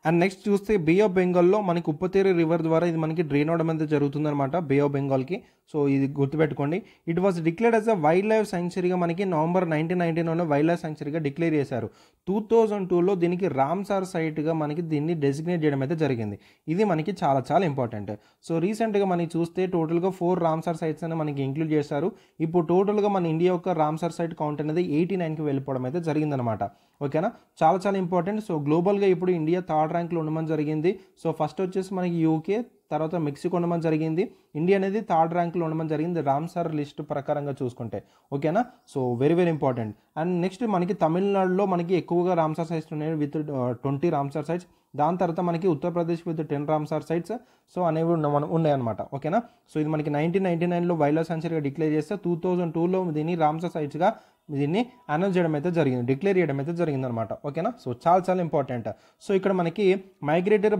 అండ్ నెక్స్ట్ చూస్తే బే ఆఫ్ బెంగాల్లో మనకి ఉప్పతేరు రివర్ ద్వారా ఇది మనకి డ్రైన్ అవడం అయితే జరుగుతుంది అనమాట బే ఆఫ్ బెంగాల్కి. సో ఇది గుర్తుపెట్టుకోండి. It was declared as a wild life శాంక్చురీగా మనకి November 1999 వైల్డ్ లైఫ్ శాంక్చురీగా డిక్లేర్ చేశారు. 2002లో దీనికి రామ్సార్ సైట్గా మనకి దీన్ని డెసిగ్నేట్ చేయడం అయితే జరిగింది. ఇది మనకి చాలా చాలా ఇంపార్టెంట్. సో రీసెంట్గా మనకి చూస్తే టోటల్గా 4 రామ్సార్ సైట్స్ అని మనకి ఇంక్లూడ్ చేశారు. ఇప్పుడు టోటల్గా మన ఇండియా యొక్క రామ్సార్ సైట్ కౌంట్ అనేది 89కి వెళ్ళిపోవడం అయితే జరిగిందనమాట. ఓకేనా. చాలా చాలా ఇంపార్టెంట్. సో గ్లోబల్గా ఇప్పుడు ఇండియా 3rd ర్యాంక్లో ఉండమని జరిగింది. సో ఫస్ట్ వచ్చేసి మనకి UK, తర్వాత మెక్సికో ఉండమని జరిగింది. ఇండియా అనేది 3rd ర్యాంక్లో ఉండమని జరిగింది రామ్సార్ లిస్ట్ ప్రకారంగా చూసుకుంటే. ఓకేనా. So very very important. And next మనకి తమిళనాడులో మనకి ఎక్కువగా రామ్సార్ సైట్స్ ఉన్నాయి విత్ 20 రామ్సార్ సైట్స్. దాని తర్వాత మనకి Uttar Pradesh with 10 Ramsar sites so అనేవి ఉన్నాయన్నమాట. ఓకేనా. సో ఇది మనకి 1999లో వైల్డ్ లైఫ్ శాంక్చురీగా డిక్లేర్ చేస్తే 2002లో దీన్ని రామ్సార్ సైట్స్గా దీన్ని అనౌన్స్ చేయడం అయితే జరిగింది, డిక్లేర్ చేయడం అయితే జరిగిందనమాట. ఓకేనా. సో చాలా చాలా ఇంపార్టెంట్. సో ఇక్కడ మనకి మైగ్రేటరీ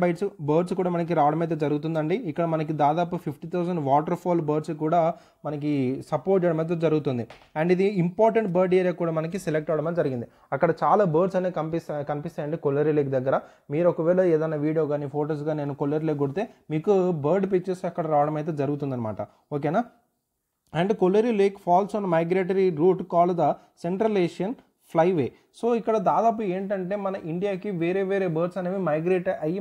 బర్డ్స్ కూడా మనకి రావడం అయితే జరుగుతుందండి. ఇక్కడ మనకి దాదాపు 50,000 వాటర్ ఫాల్ బర్డ్స్ కూడా మనకి సపోర్ట్ చేయడం అయితే జరుగుతుంది. అండ్ ఇది ఇంపార్టెంట్ బర్డ్ ఏరియా కూడా మనకి సెలెక్ట్ అవ్వడం జరిగింది. అక్కడ చాలా బర్డ్స్ అనేవి కనిపిస్తాయండి కొల్లేరు లేక్ దగ్గర. మీరు ఒకవేళ ఏదైనా వీడియో కానీ ఫొటోస్ కానీ నేను కొల్లేరు లేక్ కొడితే మీకు బర్డ్ పిక్చర్స్ అక్కడ రావడం అయితే జరుగుతుందన్నమాట. ఓకేనా. And Kolleru lake falls on migratory route called the central Asian flyway. So ఇక్కడ దాదాపు ఏంటంటే మన ఇండియాకి వేరే వేరే బర్డ్స్ అనేవి మైగ్రేట్ అయ్యి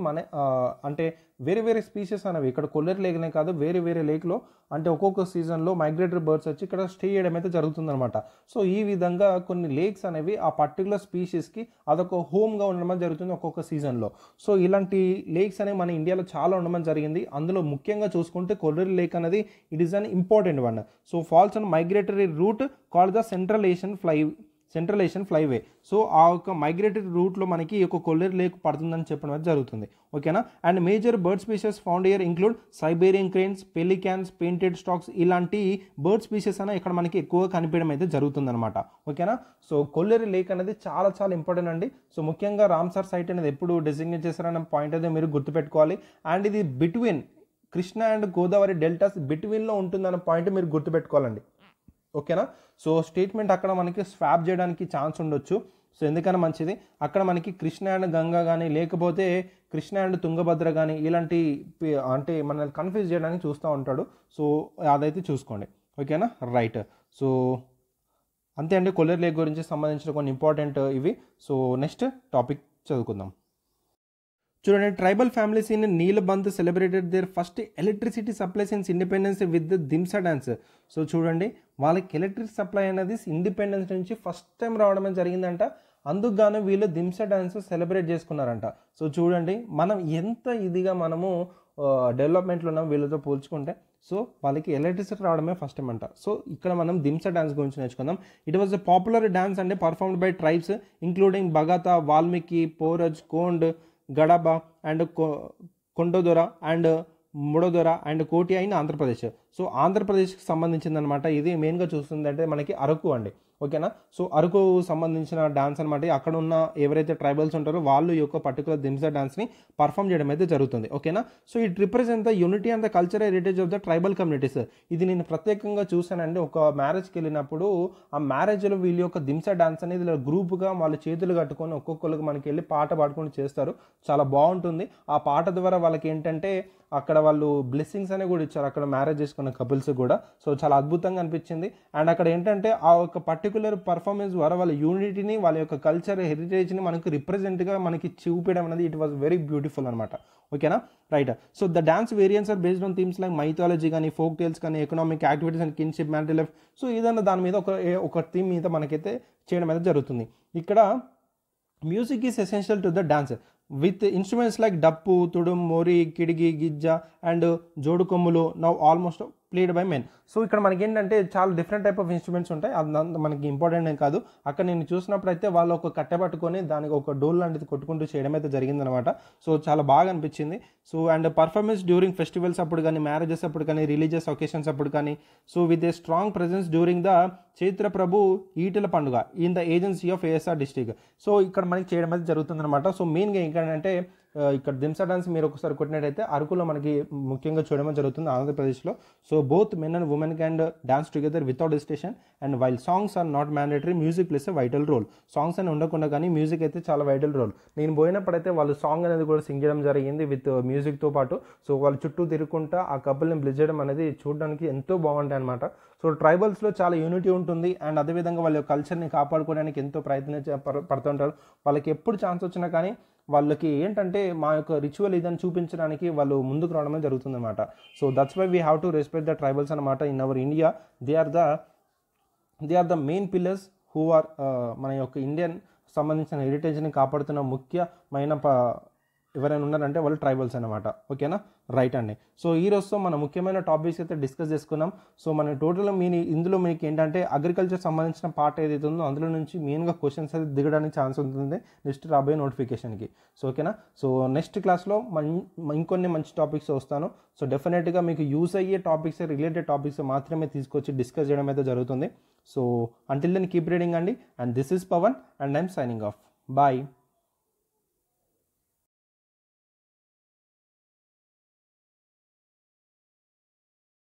అంటే వేరే వేరే స్పీషీస్ అనేవి ఇక్కడ కొల్లేరు లేక్నే కాదు వేరే వేరే లేక్లో అంటే ఒక్కొక్క సీజన్లో మైగ్రేటరీ బర్డ్స్ వచ్చి ఇక్కడ స్టే చేయడం అయితే జరుగుతుందన్నమాట. సో ఈ విధంగా కొన్ని లేక్స్ అనేవి ఆ పర్టికులర్ స్పీషీస్కి అదొక హోమ్గా ఉండడం జరుగుతుంది ఒక్కొక్క సీజన్లో. సో ఇలాంటి లేక్స్ అనేవి మన ఇండియాలో చాలా ఉండడం జరిగింది. అందులో ముఖ్యంగా చూసుకుంటే కొల్లేరు లేక్ అనేది it is an important one. So falls on migratory route called the central Asian flyway. So ఆ యొక్క మైగ్రేటరీ రూట్లో మనకి ఈ యొక్క కొల్లేరు లేక్ పడుతుందని చెప్పడం అయితే జరుగుతుంది. ఓకేనా. And major bird species found here include Siberian cranes, pelicans, painted storks, ఇలాంటి బర్డ్ స్పీషీస్ అనే ఇక్కడ మనకి ఎక్కువగా కనిపించడం అయితే జరుగుతుందన్నమాట. ఓకేనా. సో కొల్లేరు లేక్ అనేది చాలా చాలా ఇంపార్టెంట్ అండి. సో ముఖ్యంగా రామ్సార్ సైట్ అనేది ఎప్పుడు డెసిగ్నేట్ చేశారన్న పాయింట్ అయితే మీరు గుర్తుపెట్టుకోవాలి. అండ్ ఇది between Krishna and Godavari deltas బిట్వీన్లో ఉంటుందన్న పాయింట్ మీరు గుర్తుపెట్టుకోవాలండి. ఓకేనా. సో స్టేట్మెంట్ అక్కడ మనకి స్వాప్ చేయడానికి ఛాన్స్ ఉండొచ్చు. సో ఎందుకన్నా మంచిది, అక్కడ మనకి కృష్ణ అండ్ గంగా కానీ లేకపోతే కృష్ణ అండ్ తుంగభద్ర కానీ ఇలాంటి అంటే మనల్ని కన్ఫ్యూజ్ చేయడానికి చూస్తూ ఉంటాడు. సో అదైతే చూసుకోండి. ఓకేనా. రైట్. సో అంతే అండి కొల్లేరు లేక్ గురించి సంబంధించిన కొన్ని ఇంపార్టెంట్ ఇవి. సో నెక్స్ట్ టాపిక్ చదువుకుందాం. చూడండి, tribal families in Nilabandh celebrated their first electricity supply since independence with the Dhimsa dance. So చూడండి, వాళ్ళకి ఎలక్ట్రిక్ సప్లై అనేది ఇండిపెండెన్స్ నుంచి ఫస్ట్ టైం రావడమే జరిగిందంట. అందుకు గాను వీళ్ళు దింసా డాన్స్ సెలబ్రేట్ చేసుకున్నారంట. సో చూడండి, మనం ఎంత ఇదిగా మనము డెవలప్మెంట్లో ఉన్నాం వీళ్ళతో పోల్చుకుంటే. సో వాళ్ళకి ఎలక్ట్రిసిటీ రావడమే ఫస్ట్ టైం అంట. సో ఇక్కడ మనం దింసా డాన్స్ గురించి నేర్చుకుందాం. It was a popular dance అండి performed by tribes including Bagata, Valmiki, Poraja, Kond, Gadaba and Kondadora and Mudadora and Kotia in Andhra Pradesh. So ఆంధ్రప్రదేశ్కి సంబంధించిందనమాట. ఇది మెయిన్గా చూస్తుందంటే మనకి అరకు అండి. ఓకేనా. సో అరకు సంబంధించిన డాన్స్ అనమాట. అక్కడ ఉన్న ఎవరైతే ట్రైబల్స్ ఉంటారో వాళ్ళు ఈ యొక్క పర్టికులర్ దింసా డాన్స్ని పర్ఫామ్ చేయడం అయితే జరుగుతుంది. ఓకేనా. So it represent the unity and the cultural heritage of the tribal communities. ఇది నేను ప్రత్యేకంగా చూశానండి. ఒక మ్యారేజ్కి వెళ్ళినప్పుడు ఆ మ్యారేజ్లో వీళ్ళ యొక్క దింసా డాన్స్ అనేది గ్రూప్గా వాళ్ళు చేతులు కట్టుకొని ఒక్కొక్కరికి మనకి వెళ్ళి పాట పాడుకొని చేస్తారు. చాలా బాగుంటుంది. ఆ పాట ద్వారా వాళ్ళకి ఏంటంటే అక్కడ వాళ్ళు బ్లెస్సింగ్స్ అనేవి కూడా ఇచ్చారు అక్కడ మ్యారేజ్ చేసుకున్న కపుల్స్ కూడా. సో చాలా అద్భుతంగా అనిపించింది. అండ్ అక్కడ ఏంటంటే ఆ ఒక పర్టికులర్ పర్ఫార్మెన్స్ ద్వారా వాళ్ళ యూనిటీని, వాళ్ళ యొక్క కల్చర్ హెరిటేజ్ని మనకు రిప్రజెంట్గా మనకి చూపించడం అనేది ఇట్ వాజ్ వెరీ బ్యూటిఫుల్ అనమాట. ఓకేనా. Right. So the dance variants are based on themes like mythology కానీ, ఫోక్ టేల్స్ కానీ, economic activities and kinship, marital life. So ఏదన్నా దాని మీద ఒక థీమ్ మీద మనకైతే చేయడం అయితే జరుగుతుంది. ఇక్కడ music is essential to the dance with instruments like డప్పు, తుడుం, మోరి, కిడిగి, గిజ్జ అండ్ జోడు కొమ్ములు now almost played by men. So ఇక్కడ మనకి ఏంటంటే చాలా డిఫరెంట్ టైప్ ఆఫ్ ఇన్స్ట్రుమెంట్స్ ఉంటాయి. అది మనకి ఇంపార్టెంట్ ఏం కాదు. అక్కడ నేను చూసినప్పుడు అయితే వాళ్ళు ఒక కట్టె పట్టుకొని దానికి ఒక డోల్ లాంటిది కొట్టుకుంటూ చేయడం అయితే జరిగిందనమాట. సో చాలా బాగా అనిపించింది. So and performance during festivals అప్పుడు కానీ, మ్యారేజెస్ అప్పుడు కానీ, రిలీజియస్ ఒకేషన్స్ అప్పుడు కానీ. So with a strong presence during the Chaitra ప్రభు ఈటల పండుగ in the agency of ASR district. So ఇక్కడ మనకి చేయడం అయితే జరుగుతుందన్నమాట. సో మెయిన్గా ఏంటంటే ఇక్కడ దింసా డాన్స్ మీరు ఒకసారి కొట్టినట్టయితే అరకులో మనకి ముఖ్యంగా చూడడం జరుగుతుంది ఆంధ్రప్రదేశ్లో. So both men and women can dance together without hesitation and while songs are not mandatory music plays a vital role. Songs అని ఉండకుండా కానీ మ్యూజిక్ అయితే చాలా వైటల్ రోల్. నేను పోయినప్పుడైతే వాళ్ళు సాంగ్ అనేది కూడా సింగ్ చేయడం జరిగింది విత్ మ్యూజిక్తో పాటు. సో వాళ్ళు చుట్టూ తిరుగుకుంటా ఆ కపుల్ని బ్లెస్ చేయడం అనేది చూడడానికి ఎంతో బాగుంటాయి అనమాట. సో ట్రైబల్స్లో చాలా యూనిటీ ఉంటుంది. అండ్ అదేవిధంగా వాళ్ళ కల్చర్ని కాపాడుకోవడానికి ఎంతో పడుతుంటారు. వాళ్ళకి ఎప్పుడు ఛాన్స్ వచ్చినా కానీ వాళ్ళకి ఏంటంటే మా యొక్క రిచువల్ ఇదని చూపించడానికి వాళ్ళు ముందుకు రావడమే జరుగుతుంది అనమాట. So that's why we have to respect the tribals అనమాట in our India. They are the main pillars who are మన యొక్క ఇండియన్ సంబంధించిన హెరిటేజ్ని కాపాడుతున్న ముఖ్యమైన ఎవరైనా ఉన్నారంటే వాళ్ళు ట్రైబల్స్ అనమాట. ఓకేనా. రైట్ అండి. సో ఈ రోజుతో మన ముఖ్యమైన టాపిక్స్ అయితే డిస్కస్ చేసుకున్నాం. సో మన టోటల్ ఇందులో మీకు ఏంటంటే అగ్రికల్చర్ సంబంధించిన పార్ట్ ఏదైతే ఉందో అందులో నుంచి మెయిన్గా క్వశ్చన్స్ అయితే దిగడానికి ఛాన్స్ ఉంటుంది నెక్స్ట్ రాబోయే నోటిఫికేషన్కి. సో ఓకేనా. సో నెక్స్ట్ క్లాస్లో ఇంకొన్ని మంచి టాపిక్స్ వస్తాను. సో డెఫినెట్గా మీకు యూస్ అయ్యే టాపిక్స్, రిలేటెడ్ టాపిక్స్ మాత్రమే తీసుకొచ్చి డిస్కస్ చేయడం అయితే జరుగుతుంది. So until then keep reading అండి. And this is Pavan and I'm signing off. Bye.